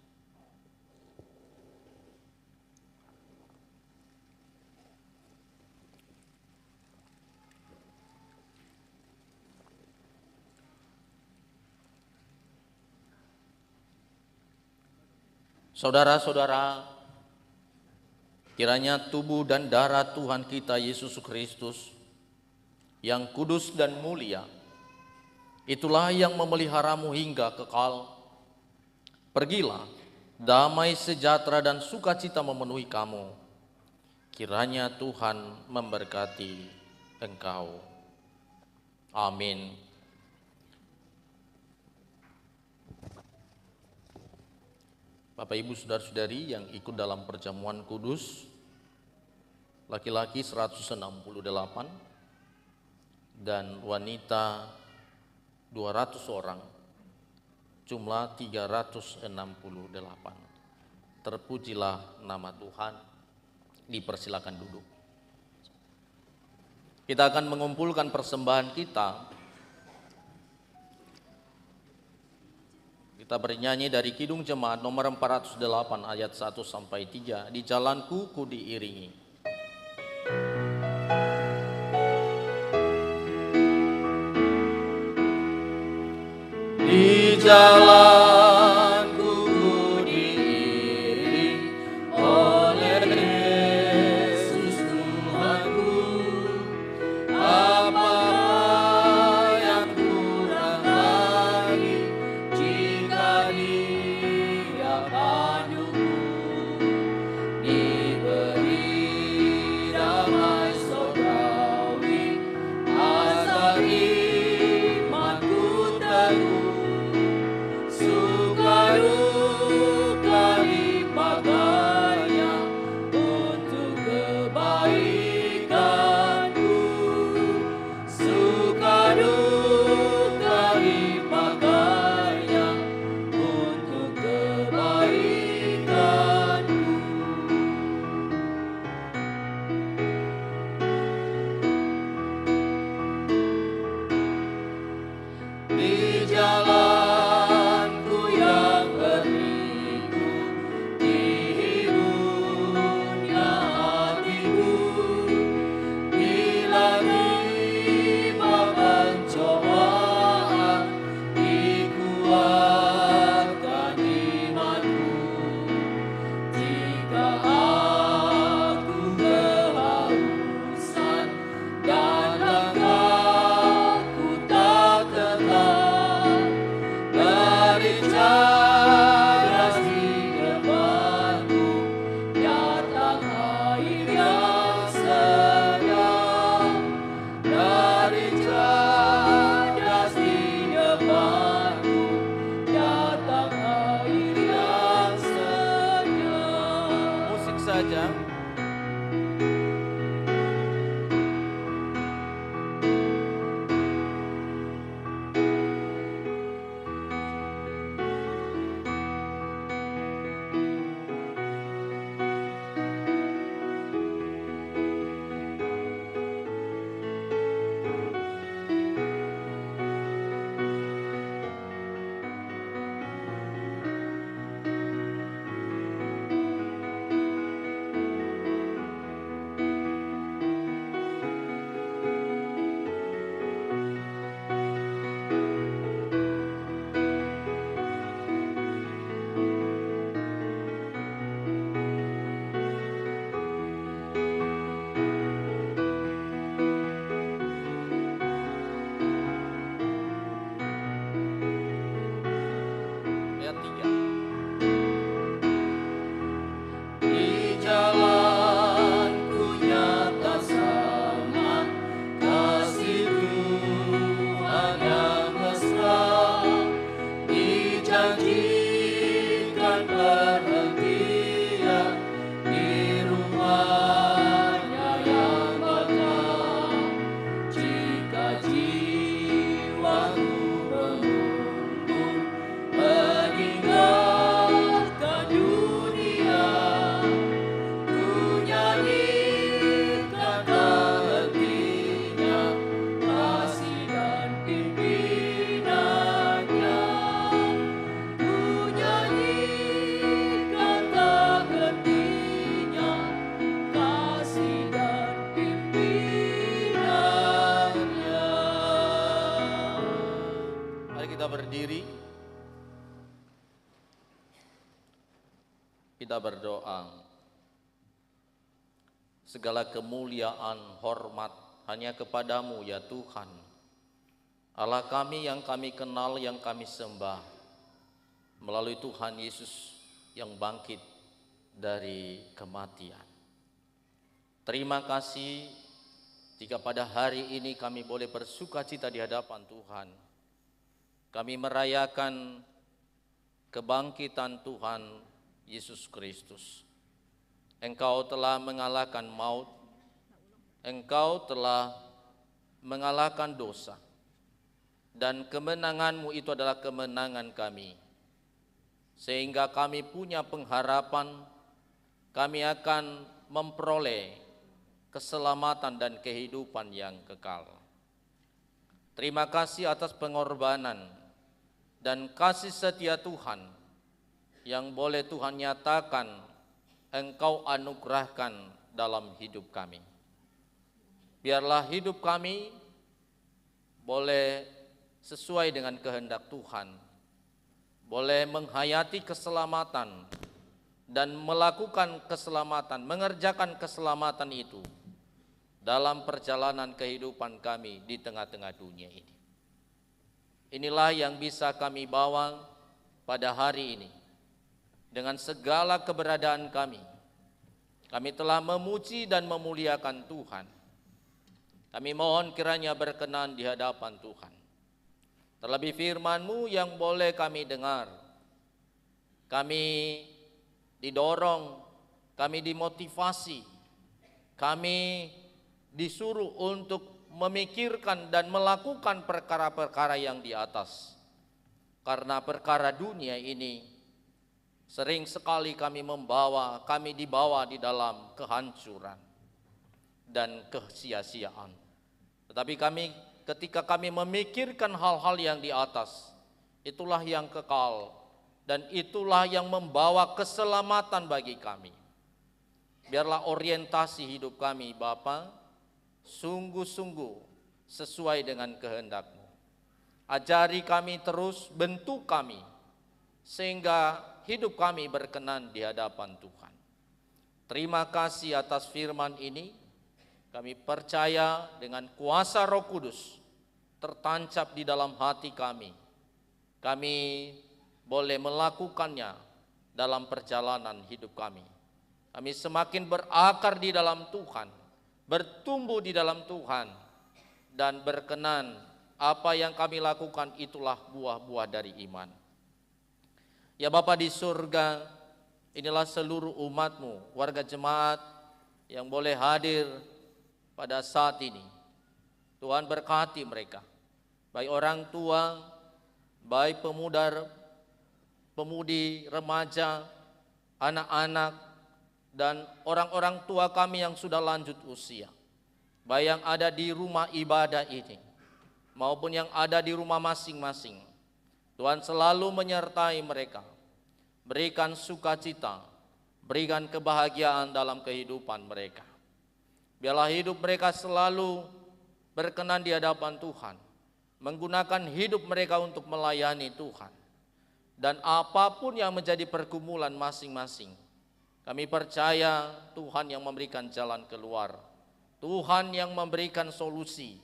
G: Saudara-saudara, kiranya tubuh dan darah Tuhan kita Yesus Kristus yang kudus dan mulia, itulah yang memeliharamu hingga kekal. Pergilah, damai sejahtera dan sukacita memenuhi kamu. Kiranya Tuhan memberkati engkau. Amin. Bapak, Ibu, Saudara-saudari yang ikut dalam perjamuan kudus, laki-laki 168 dan wanita 200 orang, jumlah 368. Terpujilah nama Tuhan. Dipersilakan duduk. Kita akan mengumpulkan persembahan kita. Kita bernyanyi dari Kidung Jemaat nomor 408 ayat 1 sampai 3. Di jalanku ku diiringi. Di jalanku ku diiringi oleh Yesus Tuhanku. Apa yang kurang lagi jika Dia paduku, diberi damai surgawi, asal imanku teguh, suka duka dipagainya untuk kebaikanku, suka duka dipagainya untuk kebaikanku. Di jalanku yang berliku, dihiburnya hatiku, bila tiba pencobaan, dikuatkan imanku. Jika aku kehausan dan langkahku tak tetap, dari cadas di depanku datang air yang segar. Dari cadas di depanku datang air yang segar. Musik saja. ayat 3.
L: Di jalanku nyata sama kasih Tuhan yang mesra, dijanjikan perhentian di rumahnya yang bakal. Jika jiwaku menunggu meninggalkan dunia, ku nyanyikan tak hentinya kasih dan pimpinannya. Ku nyanyikan tak hentinya kasih dan pimpinannya.
G: Mari kita berdiri. Kita berdoa. Segala kemuliaan, hormat hanya kepadamu ya Tuhan, Allah kami yang kami kenal, yang kami sembah, melalui Tuhan Yesus yang bangkit dari kematian. Terima kasih jika pada hari ini kami boleh bersukacita di hadapan Tuhan. Kami merayakan kebangkitan Tuhan Yesus Kristus. Engkau telah mengalahkan maut, Engkau telah mengalahkan dosa, dan kemenangan-Mu itu adalah kemenangan kami. Sehingga kami punya pengharapan, kami akan memperoleh keselamatan dan kehidupan yang kekal. Terima kasih atas pengorbanan dan kasih setia Tuhan yang boleh Tuhan nyatakan, Engkau anugerahkan dalam hidup kami. Biarlah hidup kami boleh sesuai dengan kehendak Tuhan, boleh menghayati keselamatan dan melakukan keselamatan, mengerjakan keselamatan itu dalam perjalanan kehidupan kami di tengah-tengah dunia ini. Inilah yang bisa kami bawa pada hari ini. Dengan segala keberadaan kami telah memuji dan memuliakan Tuhan. Kami mohon kiranya berkenan di hadapan Tuhan. Terlebih firman-Mu yang boleh kami dengar, kami didorong, kami dimotivasi, kami disuruh untuk memikirkan dan melakukan perkara-perkara yang di atas. Karena perkara dunia ini sering sekali kami dibawa di dalam kehancuran dan kesia-siaan. Tetapi ketika kami memikirkan hal-hal yang di atas, itulah yang kekal dan itulah yang membawa keselamatan bagi kami. Biarlah orientasi hidup kami, Bapa, sungguh-sungguh sesuai dengan kehendak-Mu. Ajari kami terus, bentuk kami, sehingga hidup kami berkenan di hadapan Tuhan. Terima kasih atas firman ini. Kami percaya dengan kuasa Roh Kudus tertancap di dalam hati kami. Kami boleh melakukannya dalam perjalanan hidup kami. Kami semakin berakar di dalam Tuhan, bertumbuh di dalam Tuhan, dan berkenan apa yang kami lakukan itulah buah-buah dari iman. Ya Bapa di surga, inilah seluruh umat-Mu, warga jemaat yang boleh hadir pada saat ini. Tuhan berkati mereka, baik orang tua, baik pemuda, pemudi, remaja, anak-anak, dan orang-orang tua kami yang sudah lanjut usia, baik yang ada di rumah ibadah ini, maupun yang ada di rumah masing-masing. Tuhan selalu menyertai mereka, berikan sukacita, berikan kebahagiaan dalam kehidupan mereka. Biarlah hidup mereka selalu berkenan di hadapan Tuhan, menggunakan hidup mereka untuk melayani Tuhan. Dan apapun yang menjadi pergumulan masing-masing, kami percaya Tuhan yang memberikan jalan keluar, Tuhan yang memberikan solusi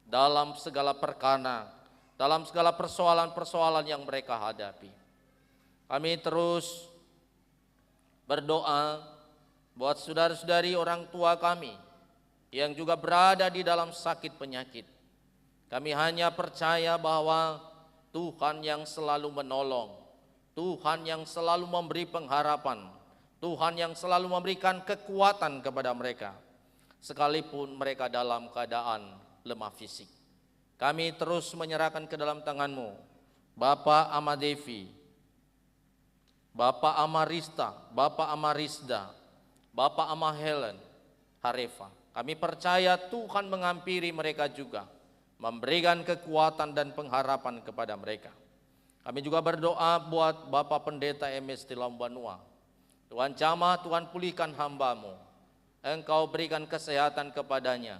G: dalam segala perkara, dalam segala persoalan-persoalan yang mereka hadapi. Kami terus berdoa buat saudara-saudari orang tua kami yang juga berada di dalam sakit penyakit. Kami hanya percaya bahwa Tuhan yang selalu menolong, Tuhan yang selalu memberi pengharapan, Tuhan yang selalu memberikan kekuatan kepada mereka, sekalipun mereka dalam keadaan lemah fisik. Kami terus menyerahkan ke dalam tangan-Mu, Bapak Amadevi, Bapak Amarista, Bapak Amarisda, Bapak Amahelen, Harefa. Kami percaya Tuhan menghampiri mereka juga, memberikan kekuatan dan pengharapan kepada mereka. Kami juga berdoa buat Bapak Pendeta MS di Lambanua. Tuhan jamah, Tuhan pulihkan hamba-Mu. Engkau berikan kesehatan kepadanya,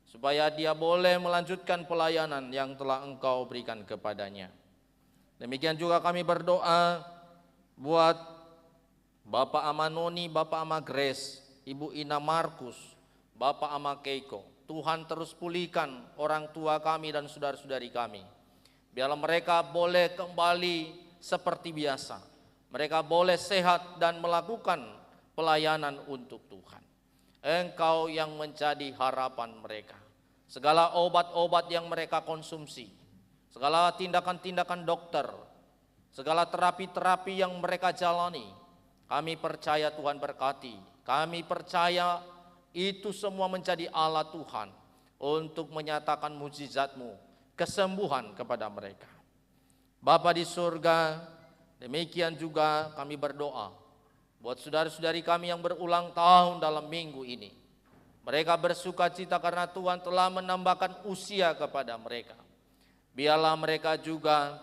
G: supaya dia boleh melanjutkan pelayanan yang telah Engkau berikan kepadanya. Demikian juga kami berdoa buat Bapak Amanoni, Bapak Ama Grace, Ibu Ina Markus, Bapak Ama Keiko. Tuhan terus pulihkan orang tua kami dan saudara-saudari kami. Biarlah mereka boleh kembali seperti biasa. Mereka boleh sehat dan melakukan pelayanan untuk Tuhan. Engkau yang menjadi harapan mereka. Segala obat-obat yang mereka konsumsi, segala tindakan-tindakan dokter, segala terapi-terapi yang mereka jalani, kami percaya Tuhan berkati. Kami percaya itu semua menjadi alat Tuhan untuk menyatakan mukjizat-Mu, kesembuhan kepada mereka. Bapa di surga, demikian juga kami berdoa buat saudara-saudari kami yang berulang tahun dalam minggu ini. Mereka bersuka cita karena Tuhan telah menambahkan usia kepada mereka. Biarlah mereka juga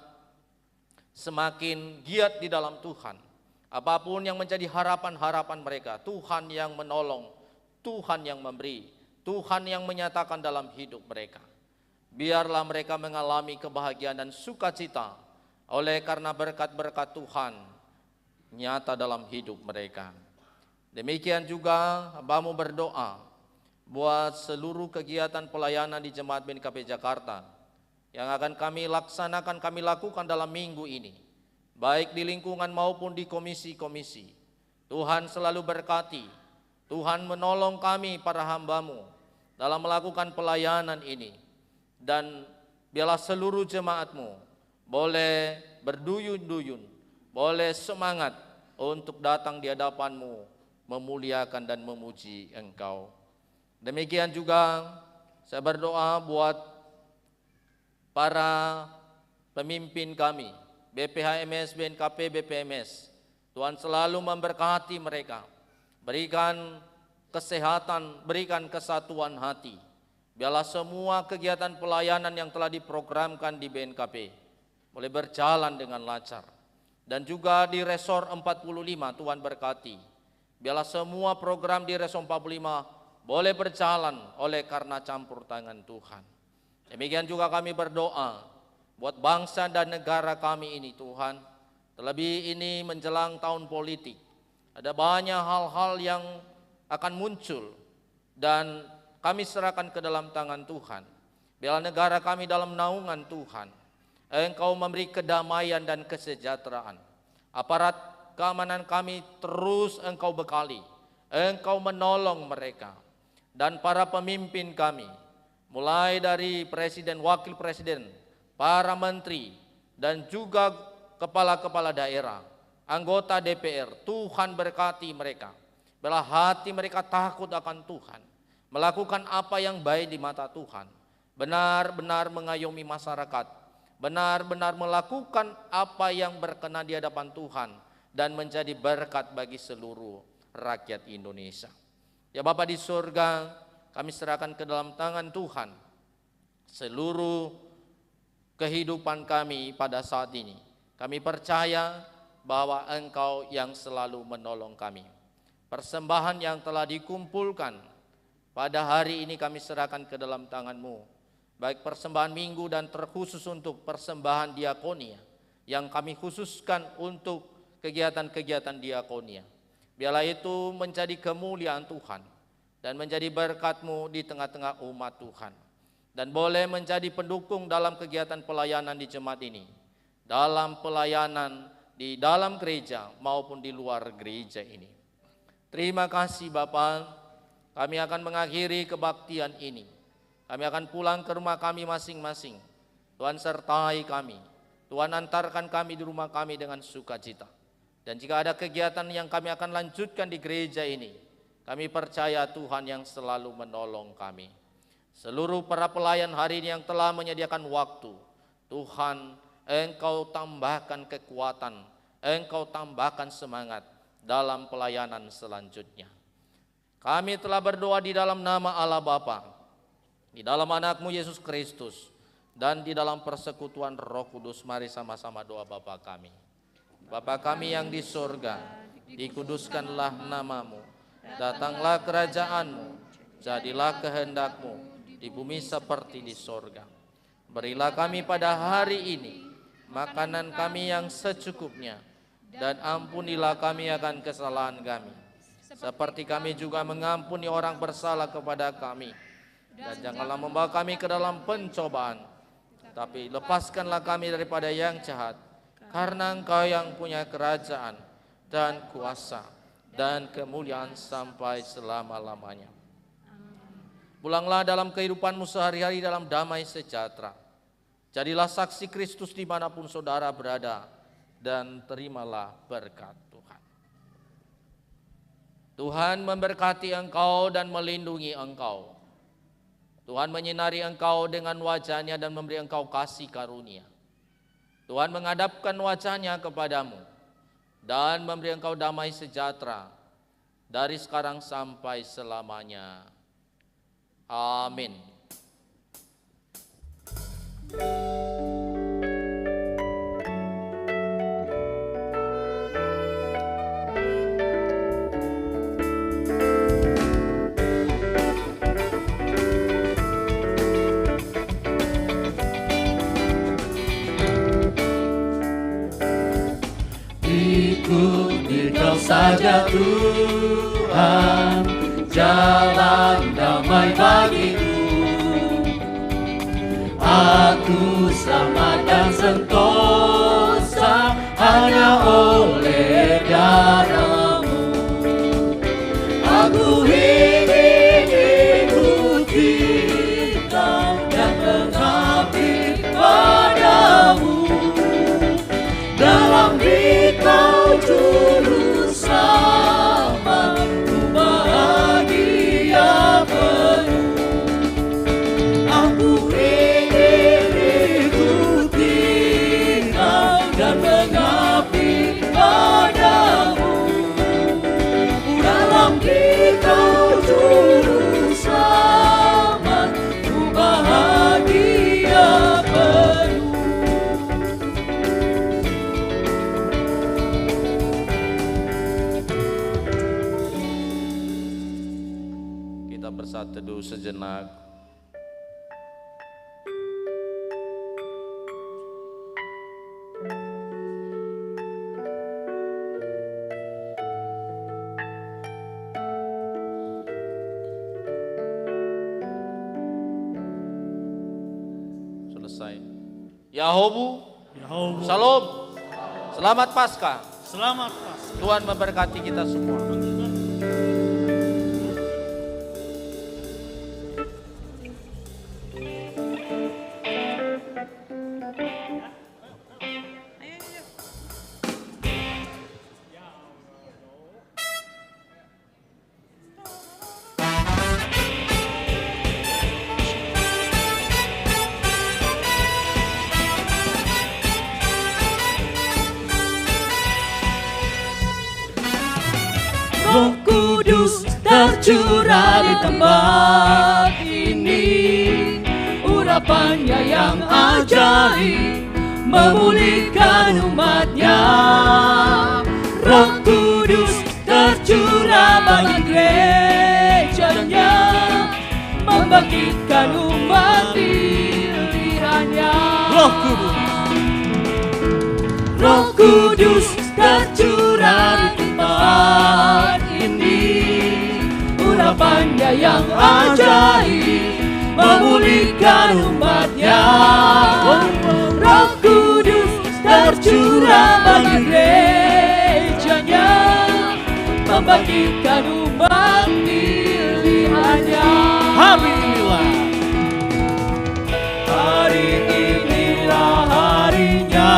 G: semakin giat di dalam Tuhan. Apapun yang menjadi harapan-harapan mereka, Tuhan yang menolong, Tuhan yang memberi, Tuhan yang menyatakan dalam hidup mereka. Biarlah mereka mengalami kebahagiaan dan sukacita oleh karena berkat-berkat Tuhan nyata dalam hidup mereka. Demikian juga hamba-Mu berdoa buat seluruh kegiatan pelayanan di Jemaat BNKP Jakarta yang akan kami laksanakan, kami lakukan dalam minggu ini, baik di lingkungan maupun di komisi-komisi. Tuhan selalu berkati, Tuhan menolong kami para hamba-Mu dalam melakukan pelayanan ini. Dan biarlah seluruh jemaat-Mu boleh berduyun-duyun, boleh semangat untuk datang di hadapan-Mu, memuliakan dan memuji Engkau. Demikian juga saya berdoa buat para pemimpin kami, BPHMS, BNKP, BPMS. Tuhan selalu memberkati mereka, berikan kesehatan, berikan kesatuan hati. Biarlah semua kegiatan pelayanan yang telah diprogramkan di BNKP boleh berjalan dengan lancar. Dan juga di Resor 45 Tuhan berkati. Biarlah semua program di Resor 45 boleh berjalan oleh karena campur tangan Tuhan. Demikian juga kami berdoa buat bangsa dan negara kami ini Tuhan. Terlebih ini menjelang tahun politik. Ada banyak hal-hal yang akan muncul dan kami serahkan ke dalam tangan Tuhan. Biarlah negara kami dalam naungan Tuhan. Engkau memberi kedamaian dan kesejahteraan. Aparat keamanan kami terus Engkau bekali. Engkau menolong mereka. Dan para pemimpin kami, mulai dari presiden, wakil presiden, para menteri, dan juga kepala-kepala daerah, anggota DPR, Tuhan berkati mereka. Biarlah hati mereka takut akan Tuhan, melakukan apa yang baik di mata Tuhan, benar-benar mengayomi masyarakat, benar-benar melakukan apa yang berkenan di hadapan Tuhan, dan menjadi berkat bagi seluruh rakyat Indonesia. Ya Bapa di surga, kami serahkan ke dalam tangan Tuhan seluruh kehidupan kami pada saat ini. Kami percaya bahwa Engkau yang selalu menolong kami. Persembahan yang telah dikumpulkan pada hari ini kami serahkan ke dalam tangan-Mu. Baik persembahan minggu dan terkhusus untuk persembahan diakonia yang kami khususkan untuk kegiatan-kegiatan diakonia. Biarlah itu menjadi kemuliaan Tuhan dan menjadi berkat-Mu di tengah-tengah umat Tuhan. Dan boleh menjadi pendukung dalam kegiatan pelayanan di jemaat ini. Dalam pelayanan di dalam gereja maupun di luar gereja ini. Terima kasih Bapa, kami akan mengakhiri kebaktian ini. Kami akan pulang ke rumah kami masing-masing. Tuhan sertai kami. Tuhan antarkan kami di rumah kami dengan sukacita. Dan jika ada kegiatan yang kami akan lanjutkan di gereja ini, kami percaya Tuhan yang selalu menolong kami. Seluruh para pelayan hari ini yang telah menyediakan waktu, Tuhan, Engkau tambahkan kekuatan, Engkau tambahkan semangat dalam pelayanan selanjutnya. Kami telah berdoa di dalam nama Allah Bapa, di dalam anak-Mu Yesus Kristus, dan di dalam persekutuan Roh Kudus. Mari sama-sama doa Bapa kami. Bapa kami yang di surga, dikuduskanlah nama-Mu, datanglah kerajaan-Mu, jadilah kehendak-Mu di bumi seperti di surga. Berilah kami pada hari ini makanan kami yang secukupnya, dan ampunilah kami akan kesalahan kami, seperti kami juga mengampuni orang bersalah kepada kami. Dan janganlah membawa kami ke dalam pencobaan, tapi lepaskanlah kami daripada yang jahat, karena Engkau yang punya kerajaan dan kuasa dan kemuliaan sampai selama-lamanya. Pulanglah dalam kehidupanmu sehari-hari dalam damai sejahtera. Jadilah saksi Kristus dimanapun saudara berada, dan terimalah berkat Tuhan. Tuhan memberkati engkau dan melindungi engkau. Tuhan menyinari engkau dengan wajah-Nya dan memberi engkau kasih karunia. Tuhan menghadapkan wajah-Nya kepadamu dan memberi engkau damai sejahtera dari sekarang sampai selamanya. Amin.
L: Ikuti Kau saja Tuhan, jalan damai bagiku. Aku selamat dan sentosa hanya oleh darah-Mu. Aku ingin ikuti Kau dan mengabdi padamu. Dalam Dikau juru selamat, ku bahagia penuh. Aku ingin ikuti Kau dan mengabdi padamu. Dalam Dikau juru selamat, ku bahagia penuh.
G: Kita bersatu teduh sejenak. Selesai. Yahobu, Shalom. Selamat Paskah.
J: Selamat Paskah.
G: Tuhan memberkati kita semua.
L: Roh Kudus tercurah di tempat ini, urapannya yang ajaib memulihkan umatnya. Roh Kudus tercurah bagi gerejanya, membangkitkan umat pilihannya. Roh Kudus tercurah di tempat ini, urapannya yang ajaib memulihkan umatnya. Roh Kudus tercurah bagi membangkitkan umat pilihannya.
J: Hari inilah,
L: hari inilah harinya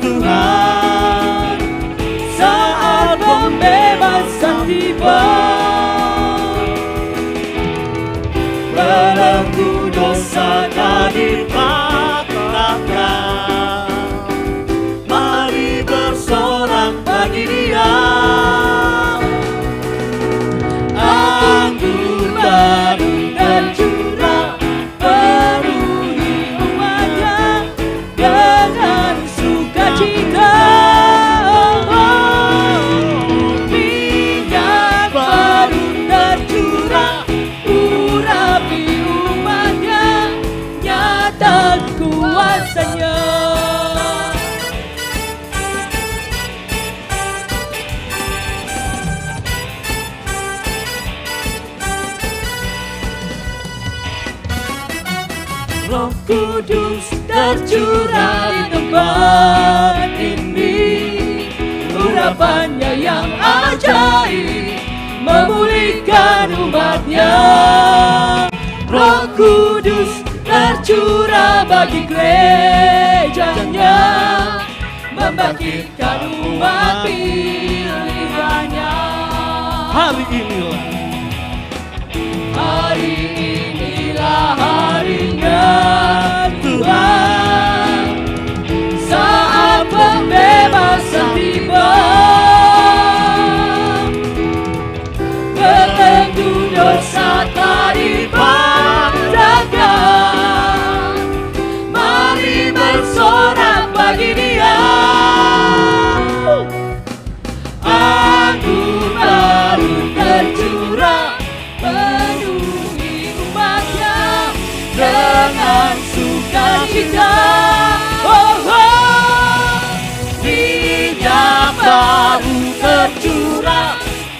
L: Tuhan, saat pembebasan tiba. Belenggu dosa tak dipatahkan, mari bersorak bagi Dia. Anggur baru tercurah penuhi umatnya dengan sukacita. Minyak baru tercurah urapi umatnya, nyata kuasanya. Roh Kudus tercurah di tempat ini, urapannya yang ajaib memulihkan umatnya. Roh Kudus tercurah bagi gerejanya, membangkitkan umat pilihannya.
J: hari inilah,
L: hari inilah harinya Tuhan, saat pembebasan tiba. Belenggu dosa tak dipatahkan, mari bersorak bagi Dia. Anggur baru tercurah penuhi umatnya dengan sukacita. Oh, oh. Minyak baru tercurah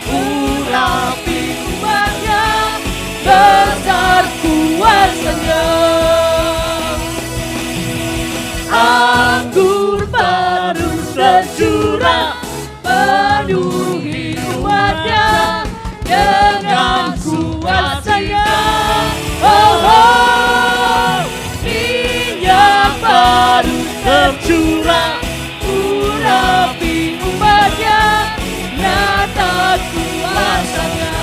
L: urapi umatnya, besar kuasanya. Anggur baru tercurah penuhi umatnya dengan kuasanya. Oh, oh. Minyak baru tercurah urapi umatnya, nyata kuasanya.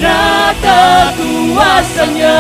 L: Nyata kuasanya.